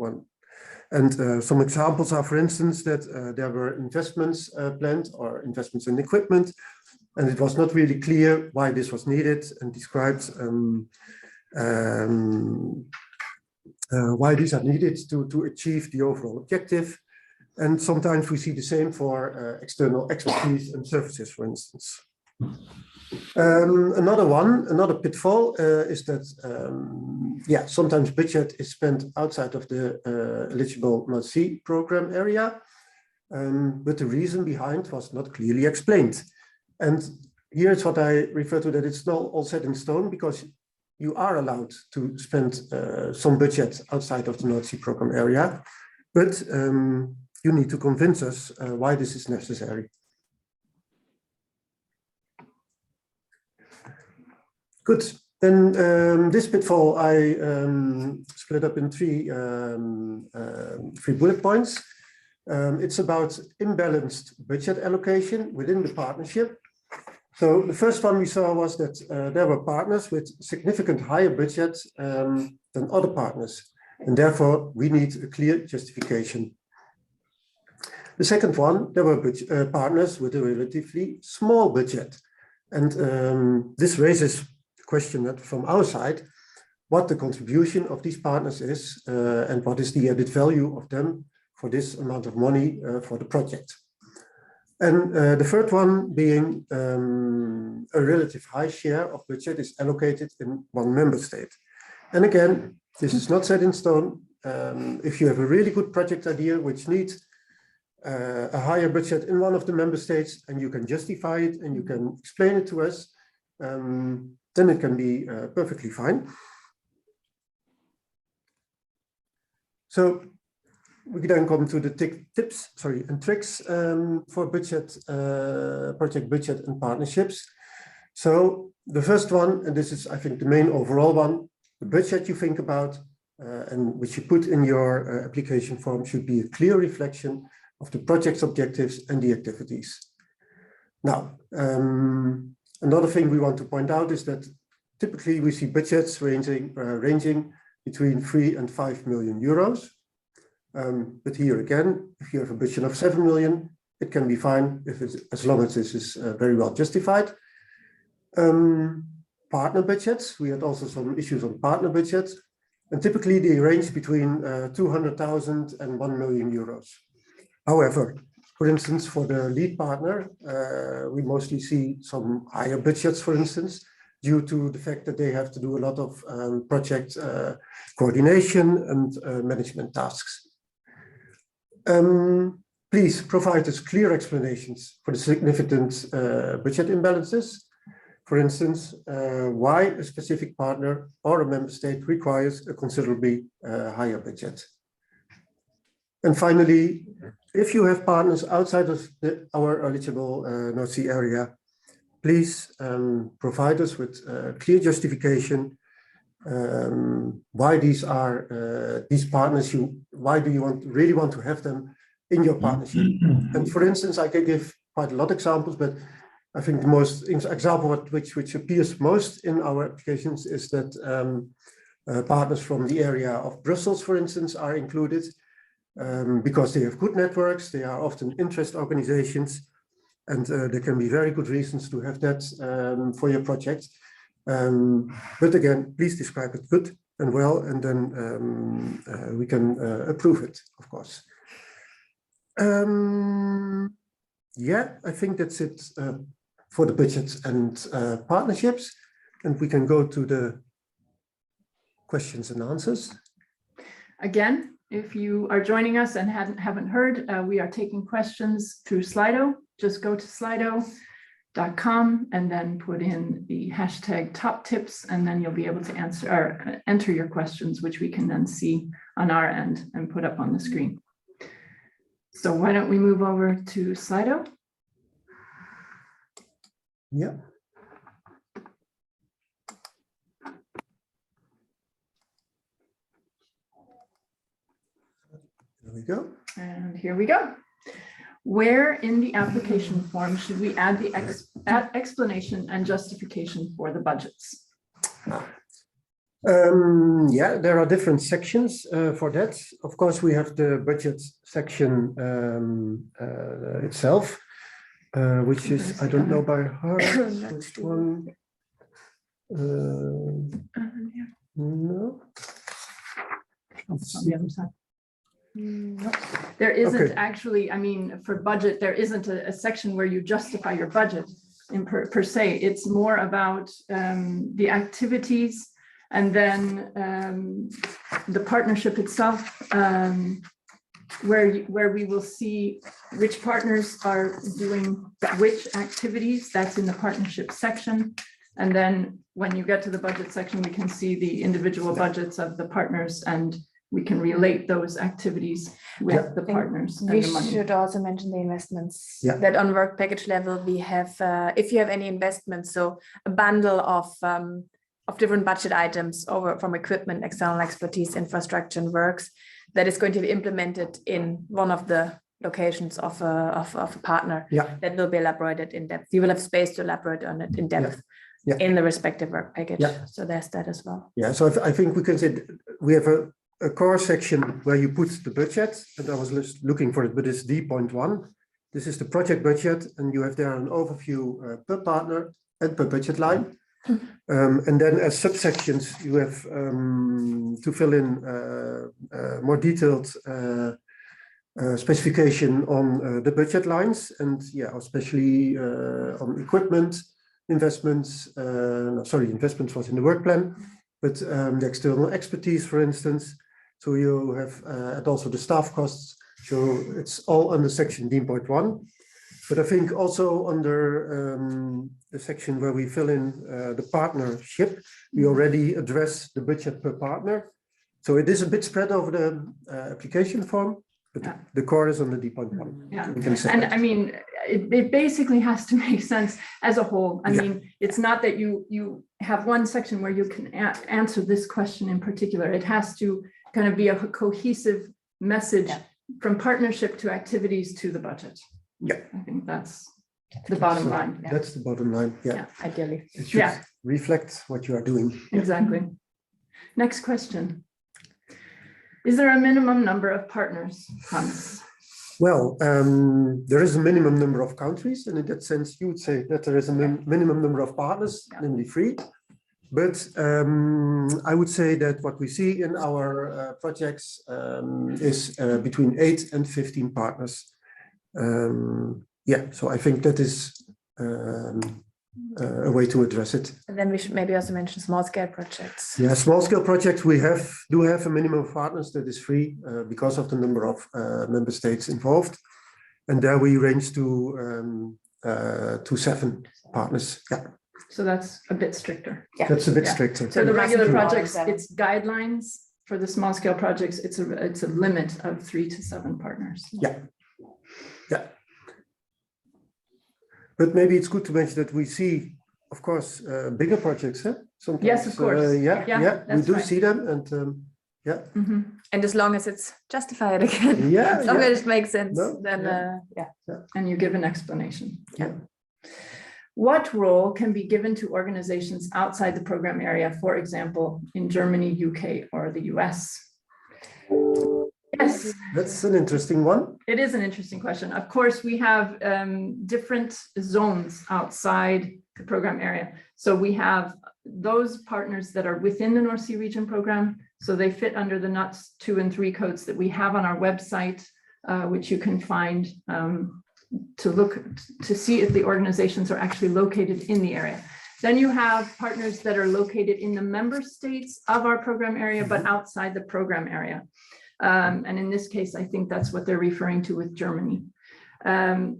And some examples are, for instance, that there were investments planned or investments in equipment, and it was not really clear why this was needed and described why these are needed to achieve the overall objective. And sometimes we see the same for external expertise and services, for instance. Another pitfall is that, sometimes budget is spent outside of the eligible North Sea program area, but the reason behind was not clearly explained. And here's what I refer to, that it's not all set in stone, because you are allowed to spend some budget outside of the North Sea program area, but you need to convince us why this is necessary. Good. Then this pitfall I split up in three bullet points. It's about imbalanced budget allocation within the partnership. So the first one we saw was that there were partners with significant higher budget than other partners, and therefore we need a clear justification. The second one, there were partners with a relatively small budget, and this raises the question that from our side, what the contribution of these partners is and what is the added value of them for this amount of money for the project. And the third one being a relative high share of budget is allocated in one member state. And again, this is not set in stone. If you have a really good project idea which needs a higher budget in one of the member states, and you can justify it and you can explain it to us, then it can be perfectly fine. So we then come to the tips and tricks for budget, project budget and partnerships. So the first one, and this is, I think, the main overall one, the budget you think about and which you put in your application form should be a clear reflection of the project's objectives and the activities. Now, another thing we want to point out is that typically we see budgets ranging between 3 and 5 million euros. But here again, if you have a budget of 7 million, it can be fine if it's, as long as this is very well justified. Partner budgets, we had also some issues on partner budgets, and typically they range between 200,000 and 1 million euros. However, for instance, for the lead partner, we mostly see some higher budgets, for instance, due to the fact that they have to do a lot of project coordination and management tasks. Please provide us clear explanations for the significant budget imbalances. For instance, why a specific partner or a member state requires a considerably higher budget. And finally, if you have partners outside of our eligible North Sea area, please provide us with clear justification why these are these partners. Why do you really want to have them in your partnership? And for instance, I can give quite a lot of examples, but I think the most example which appears most in our applications is that partners from the area of Brussels, for instance, are included because they have good networks. They are often interest organizations, and there can be very good reasons to have that for your project. But again, please describe it good and well, and then we can approve it, of course. Yeah, I think that's it for the budgets and partnerships, and we can go to the questions and answers. Again, if you are joining us and haven't heard, we are taking questions through Slido. Just go to slido.com and then put in the hashtag top tips, and then you'll be able to answer or enter your questions, which we can then see on our end and put up on the screen. So why don't we move over to Slido? Yeah. There we go. And here we go. Where in the application form should we add the explanation and justification for the budgets? Yeah, there are different sections for that. Of course, we have the budget section itself, which is, I don't know by heart, which one. No. It's on the other side. There isn't actually, I mean, for budget, there isn't a section where you justify your budget in per se. It's more about the activities and then the partnership itself, where we will see which partners are doing which activities. That's in the partnership section. And then when you get to the budget section, we can see the individual budgets of the partners and we can relate those activities with the partners. We should also mention the investments that on work package level we have, if you have any investments, so a bundle of different budget items over from equipment, external expertise, infrastructure and works that is going to be implemented in one of the locations of a partner that will be elaborated in depth. You will have space to elaborate on it in depth in the respective work package. So there's that as well. Yeah, so I think we can say we have a core section where you put the budget, and I was just looking for it, but it's D.1. This is the project budget, and you have there an overview per partner and per budget line. And then as subsections, you have to fill in more detailed specification on the budget lines, and especially on equipment investments. Investments was in the work plan, but the external expertise, for instance. So you have, and also the staff costs. So it's all under section D.1. But I think also under the section where we fill in the partnership, we already address the budget per partner. So it is a bit spread over the application form, but the core is on the D.1. Yeah, and I mean, it basically has to make sense as a whole. I mean, it's not that you have one section where you can answer this question in particular. It has to kind of be a cohesive message from partnership to activities to the budget. Yeah, I think that's the bottom line. That's the bottom line. Yeah, ideally. It should reflect what you are doing. Exactly. Next question. Is there a minimum number of partners, Hans? Well, there is a minimum number of countries, and in that sense, you would say that there is a minimum number of partners, namely 3. But I would say that what we see in our projects is between 8 and 15 partners. So I think that is a way to address it. And then we should maybe also mention small scale projects. Yeah, small scale projects, we do have a minimum of partners that is 3 because of the number of member states involved. And there we range to 7 partners. Yeah. So that's a bit stricter. Yeah. That's a bit stricter. So the regular projects, it's guidelines. For the small scale projects, it's a limit of 3 to 7 partners. Yeah. Yeah. But maybe it's good to mention that we see, of course, bigger projects. Sometimes, yes, of course. We do see them, and And as long as it's justified again, as long as it makes sense, then And you give an explanation. What role can be given to organizations outside the program area, for example, in Germany, UK, or the US? Yes. That's an interesting one. It is an interesting question. Of course, we have different zones outside the program area. So we have those partners that are within the North Sea Region program. So they fit under the NUTS 2 and 3 codes that we have on our website, which you can find to see if the organizations are actually located in the area. Then you have partners that are located in the member states of our program area, but outside the program area. And in this case, I think that's what they're referring to with Germany.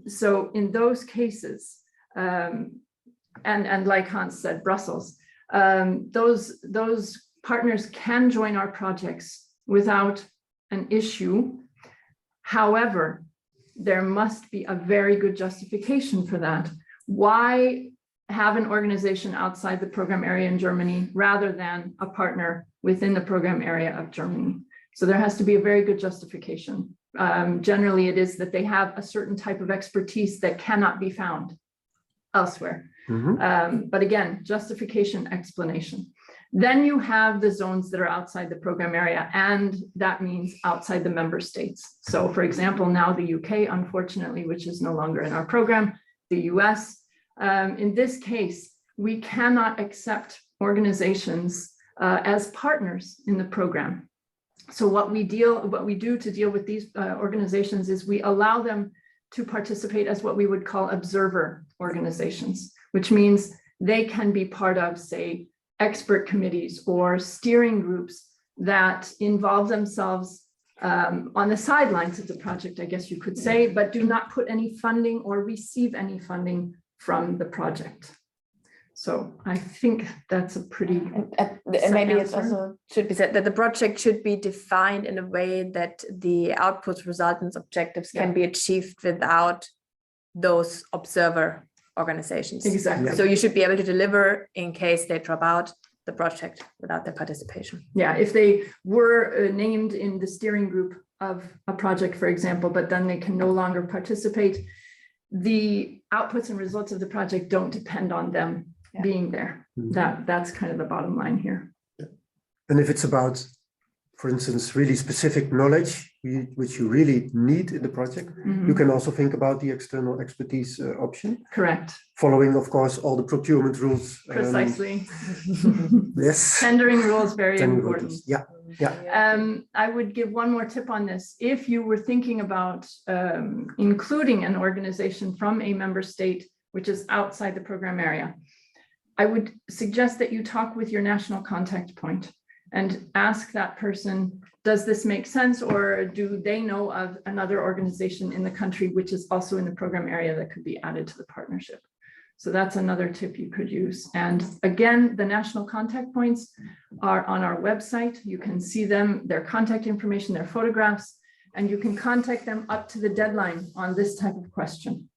So in those cases, and like Hans said, Brussels, those partners can join our projects without an issue. However, there must be a very good justification for that. Why have an organization outside the program area in Germany rather than a partner within the program area of Germany? So there has to be a very good justification. Generally, it is that they have a certain type of expertise that cannot be found elsewhere. But again, justification, explanation. Then you have the zones that are outside the program area, and that means outside the member states. So for example, now the UK, unfortunately, which is no longer in our program, the US, in this case, we cannot accept organizations as partners in the program. So what we do to deal with these organizations is we allow them to participate as what we would call observer organizations, which means they can be part of, say, expert committees or steering groups that involve themselves on the sidelines of the project, I guess you could say, but do not put any funding or receive any funding from the project. So I think that's a pretty and maybe it's also should be said that the project should be defined in a way that the outputs, resultants, objectives can be achieved without those observer organizations. Exactly. So you should be able to deliver in case they drop out the project without their participation. Yeah, if they were named in the steering group of a project, for example, but then they can no longer participate, the outputs and results of the project don't depend on them being there. That's kind of the bottom line here. And if it's about, for instance, really specific knowledge, which you really need in the project, you can also think about the external expertise option. Correct. Following, of course, all the procurement rules. Precisely. Yes. Tendering rules, very Tendering important. rules. Yeah. Yeah. I would give one more tip on this. If you were thinking about including an organization from a member state, which is outside the program area, I would suggest that you talk with your national contact point and ask that person, does this make sense, or do they know of another organization in the country which is also in the program area that could be added to the partnership? So that's another tip you could use. And again, the national contact points are on our website. You can see them, their contact information, their photographs, and you can contact them up to the deadline on this type of question.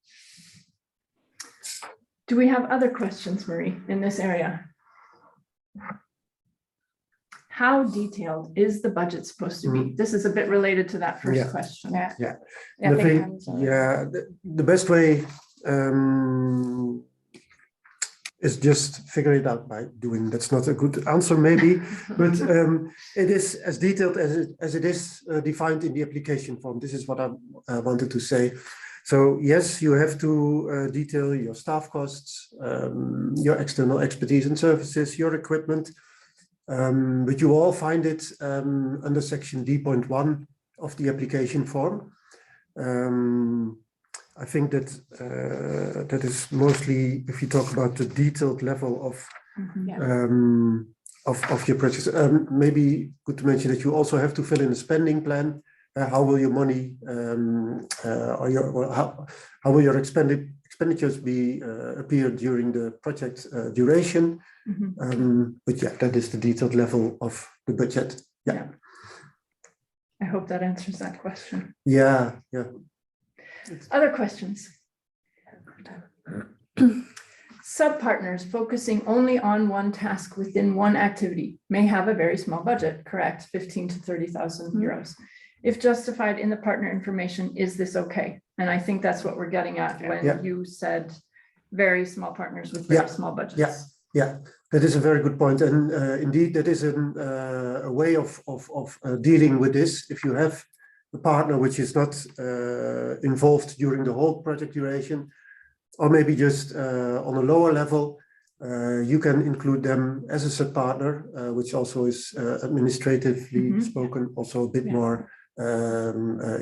Do we have other questions, Marie, in this area? How detailed is the budget supposed to be? This is a bit related to that first question. The best way is just figure it out by doing. That's not a good answer, maybe, but it is as detailed as it is defined in the application form. This is what I wanted to say. So yes, you have to detail your staff costs, your external expertise and services, your equipment, but you all find it under section D.1 of the application form. I think that that is mostly if you talk about the detailed level of your projects. Maybe good to mention that you also have to fill in a spending plan. How will your money how will your expenditures be appear during the project duration? But yeah, that is the detailed level of the budget. Yeah. I hope that answers that question. Yeah. Other questions? Sub-partners focusing only on one task within one activity may have a very small budget, correct? 15 to 30,000 euros. If justified in the partner information, is this okay? And I think that's what we're getting at when you said very small partners with very small budgets. Yeah, that is a very good point. And indeed, that is a way of dealing with this. If you have a partner which is not involved during the whole project duration, or maybe just on a lower level, you can include them as a sub-partner, which also is administratively spoken, also a bit more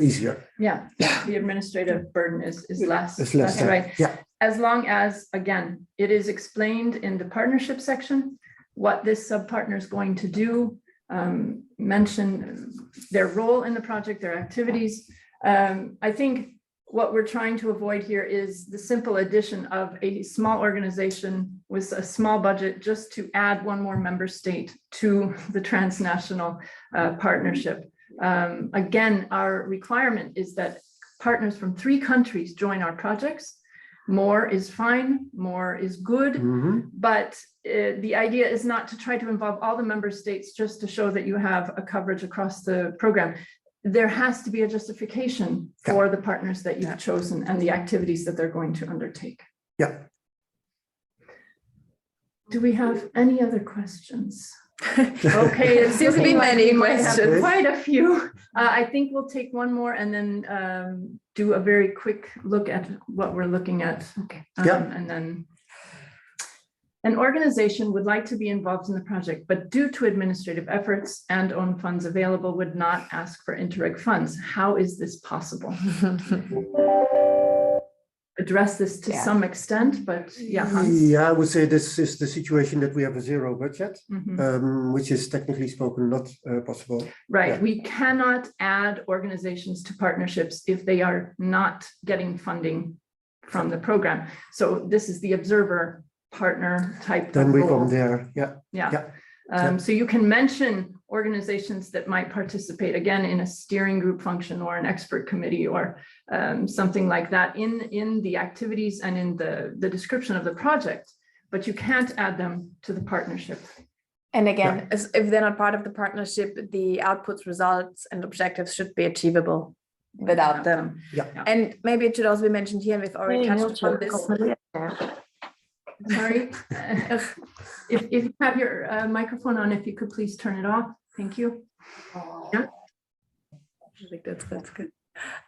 easier. Yeah, the administrative burden is less. It's less. That's right. Yeah. As long as, again, it is explained in the partnership section what this sub-partner is going to do, mention their role in the project, their activities. I think what we're trying to avoid here is the simple addition of a small organization with a small budget just to add one more member state to the transnational partnership. Again, our requirement is that partners from 3 countries join our projects. More is fine, more is good, but the idea is not to try to involve all the member states just to show that you have a coverage across the program. There has to be a justification for the partners that you've chosen and the activities that they're going to undertake. Yeah. Do we have any other questions? Okay, it Seems to be many questions. Quite a few. I think we'll take one more and then do a very quick look at what we're looking at. Okay. And then an organization would like to be involved in the project, but due to administrative efforts and own funds available, would not ask for Interreg funds. How is this possible? Address this to some extent, but yeah. Hans. Yeah, I would say this is the situation that we have a zero budget, which is technically spoken not possible. Right. Yeah. We cannot add organizations to partnerships if they are not getting funding from the program. So this is the observer partner type. Then we role. come there. Yeah. Yeah. So you can mention organizations that might participate again in a steering group function or an expert committee or something like that in the activities and in the description of the project, but you can't add them to the partnership. And again, if they're not part of the partnership, the outputs, results, and objectives should be achievable without them. Yeah. And maybe it should also be mentioned here, and we've already touched upon this. Sorry, if you have your microphone on, if you could please turn it off. Thank you. Yeah. I think that's good.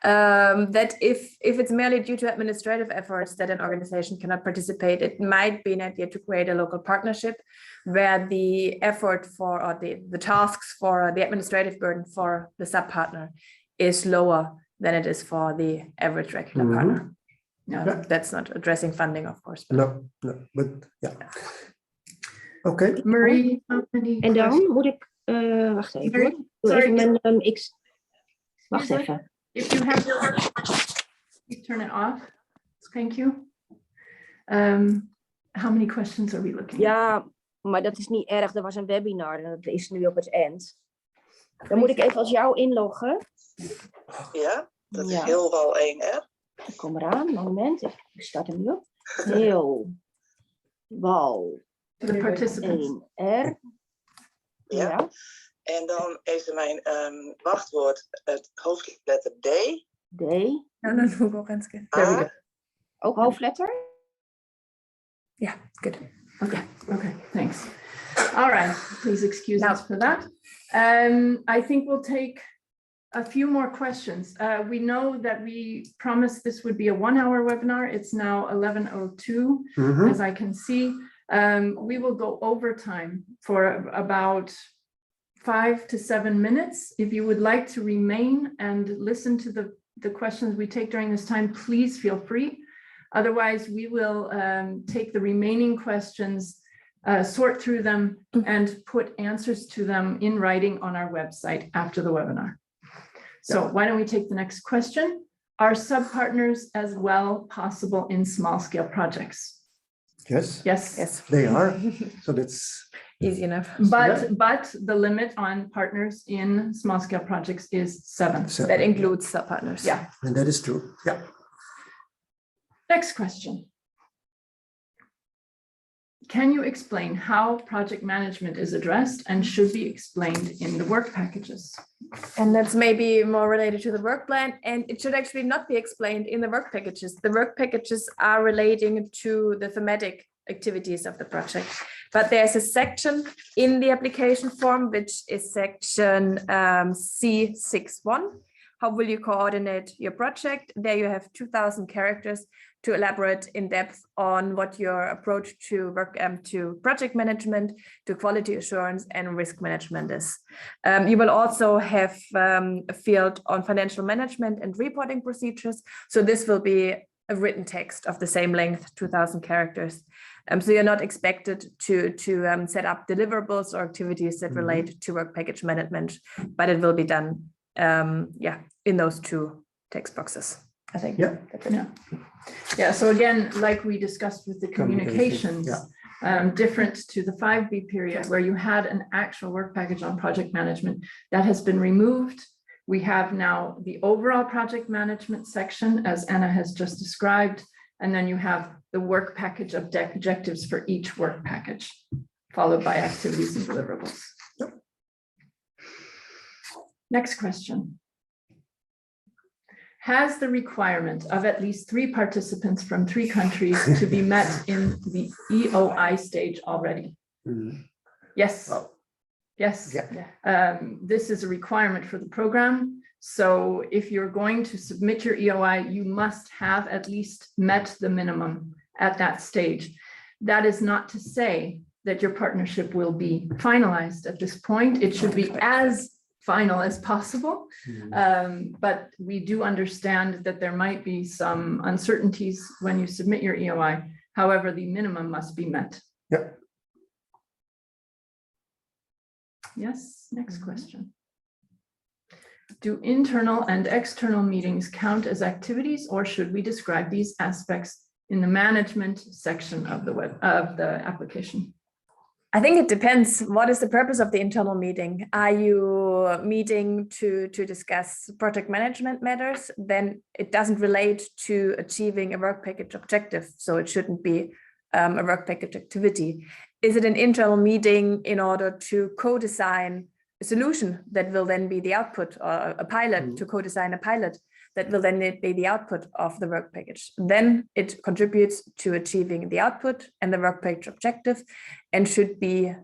That if it's merely due to administrative efforts that an organization cannot participate, it might be an idea to create a local partnership where the effort for or the tasks for the administrative burden for the sub-partner is lower than it is for the average regular partner. No, that's not addressing funding, of course. No, but yeah. Oké. Marie, how many En dan questions? moet ik, wacht even Sorry, hoor. Doe sorry. even mijn wacht Sorry. even. If you have your, you turn it off. Thank you. How many questions are we looking at? Ja, maar dat is niet erg. Er was een webinar en dat is nu op het eind. Dan moet ik even als jou inloggen. Ja, dat is Ja. heel wel 1R. Ik kom eraan, moment. Ik start hem nu op. Heel wal To the participants. 1R. Ja. Ja. En dan is mijn wachtwoord het hoofdletter D. D. No, go, Renske. A. Ook hoofdletter? Yeah, good. Okay, thanks. All right, please excuse Now- us for that. I think we'll take a few more questions. We know that we promised this would be a 1-hour webinar. It's now 11:02, as I can see. We will go overtime for about 5 to 7 minutes. If you would like to remain and listen to the questions we take during this time, please feel free. Otherwise, we will take the remaining questions, sort through them, and put answers to them in writing on our website after the webinar. So why don't we take the next question? Are sub-partners as well possible in small-scale projects? Yes. Yes, They are. So that's easy enough. But the limit on partners in small-scale projects is 7. so, That includes sub-partners. Yeah. and that is true. Yeah. Next question. Can you explain how project management is addressed and should be explained in the work packages? And that's maybe more related to the work plan, and it should actually not be explained in the work packages. The work packages are relating to the thematic activities of the project, but there's a section in the application form, which is section C61. How will you coordinate your project? There you have 2,000 characters to elaborate in depth on what your approach to work to project management, to quality assurance and risk management is. You will also have a field on financial management and reporting procedures. So this will be a written text of the same length, 2,000 characters. So you're not expected to set up deliverables or activities that relate to work package management, but it will be done in those 2 text boxes, I think. Yeah. Yeah, so again, like we discussed with the communications, yeah. different to the 5B period where you had an actual work package on project management that has been removed. We have now the overall project management section, as Anna has just described, and then you have the work package objectives for each work package, followed by activities and deliverables. Yep. Next question. Has the requirement of at least 3 participants from 3 countries to be met in the EOI stage already? Yes. Well, Yes. Yeah. This is a requirement for the program. So if you're going to submit your EOI, you must have at least met the minimum at that stage. That is not to say that your partnership will be finalized at this point. It should be as final as possible. But we do understand that there might be some uncertainties when you submit your EOI. However, the minimum must be met. Yeah. Yes, next question. Do internal and external meetings count as activities, or should we describe these aspects in the management section of the application? I think it depends. What is the purpose of the internal meeting? Are you meeting to discuss project management matters? Then it doesn't relate to achieving a work package objective, so it shouldn't be a work package activity. Is it an internal meeting in order to co-design a solution that will then be the output, or a pilot to co-design a pilot that will then be the output of the work package? Then it contributes to achieving the output and the work package objective, and should be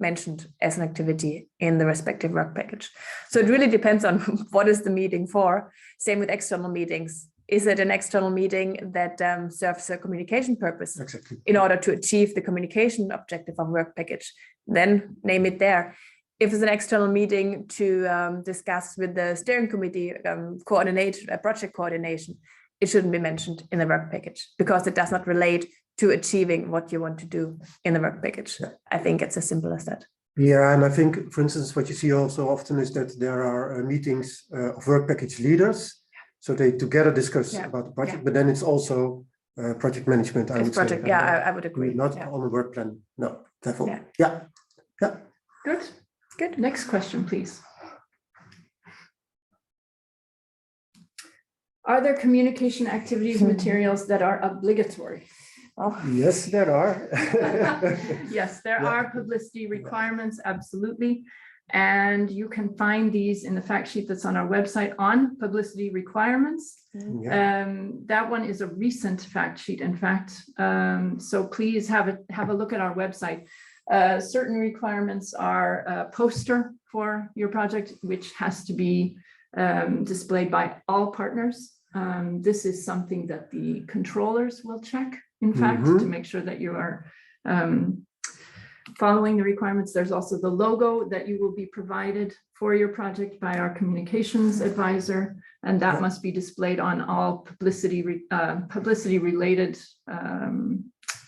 mentioned as an activity in the respective work package. So it really depends on what is the meeting for. Same with external meetings. Is it an external meeting that serves a communication purpose? Exactly. In order to achieve the communication objective of work package? Then name it there. If it's an external meeting to discuss with the steering committee, coordinate project coordination, it shouldn't be mentioned in the work package, because it does not relate to achieving what you want to do in the work package. Yeah. I think it's as simple as that. Yeah, and I think, for instance, what you see also often is that there are meetings of work package leaders. So they together discuss about the project, but then it's also project management, I would say. Yeah, I would agree. Not on the work plan. No, definitely. Yeah. Good. Good. Next question, please. Are there communication activities materials that are obligatory? Oh. Yes, there are. Yes, there are publicity requirements, absolutely. And you can find these in the fact sheet that's on our website on publicity requirements. That one is a recent fact sheet, in fact. So please have a look at our website. Certain requirements are a poster for your project, which has to be displayed by all partners. This is something that the controllers will check, in fact, to make sure that you are following the requirements. There's also the logo that you will be provided for your project by our communications advisor, and that must be displayed on all publicity related,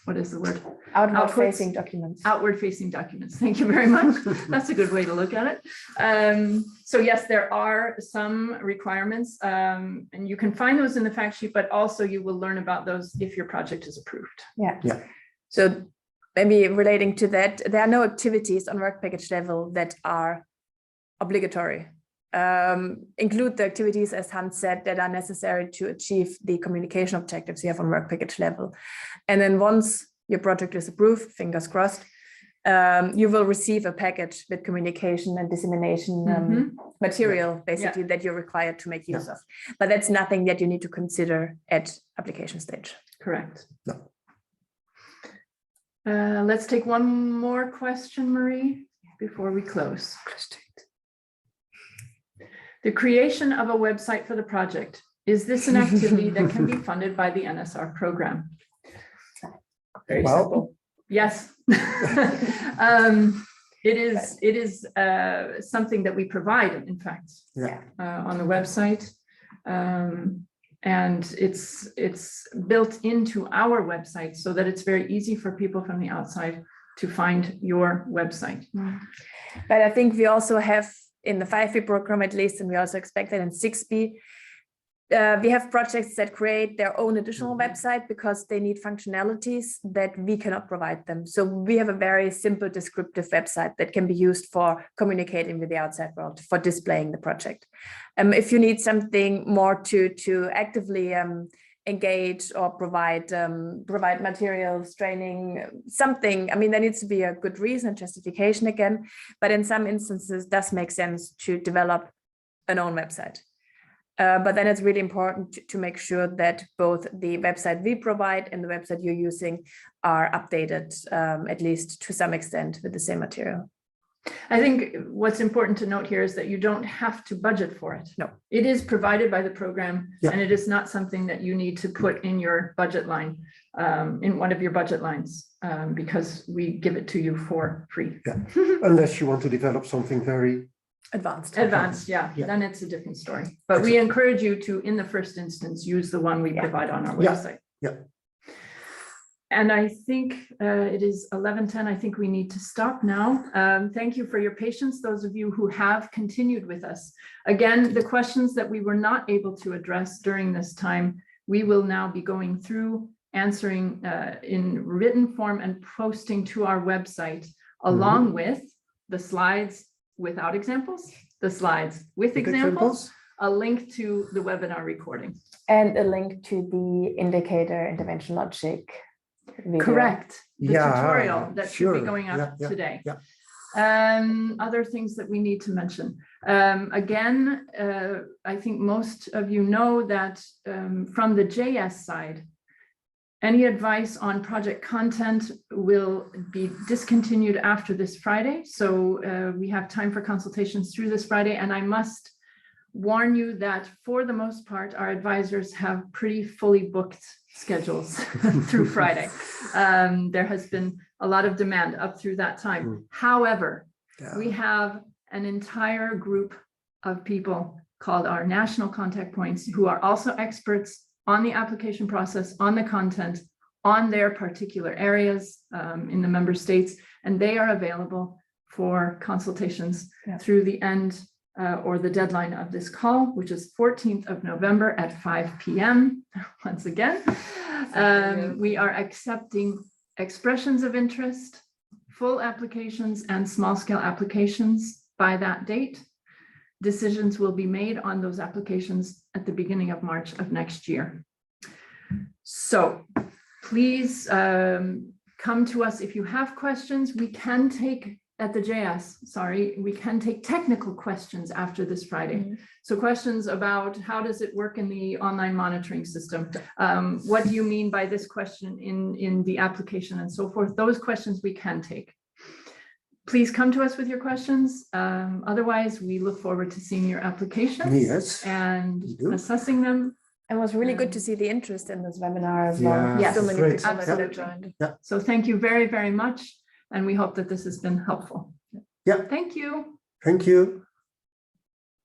what is the word? Outward facing documents. Outward facing documents. Thank you very much. That's a good way to look at it. So yes, there are some requirements, and you can find those in the fact sheet, but also you will learn about those if your project is approved. Yeah. So maybe relating to that, there are no activities on work package level that are obligatory. Include the activities, as Hans said, that are necessary to achieve the communication objectives you have on work package level. And then once your project is approved, fingers crossed, you will receive a package with communication and dissemination material, basically, that you're required to make use of. But that's nothing that you need to consider at application stage. Correct. No. Let's take one more question, Marie, before we close. The creation of a website for the project. Is this an activity that can be funded by the NSR program? Very simple. Yes. It is something that we provide, in fact, on the website. And it's built into our website so that it's very easy for people from the outside to find your website. But I think we also have in the 5B program, at least, and we also expect that in 6B, we have projects that create their own additional website because they need functionalities that we cannot provide them. So we have a very simple descriptive website that can be used for communicating with the outside world, for displaying the project. If you need something more to actively engage or provide materials, training, something, I mean, there needs to be a good reason, justification again, but in some instances it does make sense to develop an own website. But then it's really important to make sure that both the website we provide and the website you're using are updated, at least to some extent, with the same material. I think what's important to note here is that you don't have to budget for it. No. It is provided by the program, Yeah. and it is not something that you need to put in your budget line, in one of your budget lines, because we give it to you for free. Yeah. Unless you want to develop something very Advanced. Advanced, yeah, Yeah. then it's a different story. But we encourage you to, in the first instance, use the one we provide on our Yeah. website. Yeah. And I think it is 11:10. I think we need to stop now. Thank you for your patience, those of you who have continued with us. Again, the questions that we were not able to address during this time, we will now be going through, answering in written form and posting to our website, along with the slides without examples, the slides with examples, a link to the webinar recording. And a link to the indicator intervention logic video. Correct. The Yeah, tutorial that should be sure. going up Yeah, today. yeah. Other things that we need to mention. Again, I think most of you know that from the JS side, any advice on project content will be discontinued after this Friday. So we have time for consultations through this Friday, and I must warn you that for the most part, our advisors have pretty fully booked schedules through Friday. There has been a lot of demand up through that time. However, we have an entire group of people called our national contact points who are also experts on the application process, on the content, on their particular areas in the member states, and they are available for consultations through the end or the deadline of this call, which is 14th of November at 5 p.m. Once again, we are accepting expressions of interest, full applications, and small scale applications by that date. Decisions will be made on those applications at the beginning of March of next year. So please come to us if you have questions. We can take at the JS, sorry, we can take technical questions after this Friday. So questions about how does it work in the online monitoring system? What do you mean by this question in the application and so forth? Those questions we can take. Please come to us with your questions. Otherwise, we look forward to seeing your applications and assessing them. It was really good to see the interest in this webinar as well. Yeah, Yes, so many great. people that Absolutely. joined. Yeah. So thank you very, very much. And we hope that this has been helpful. Yeah. Thank you. Thank you.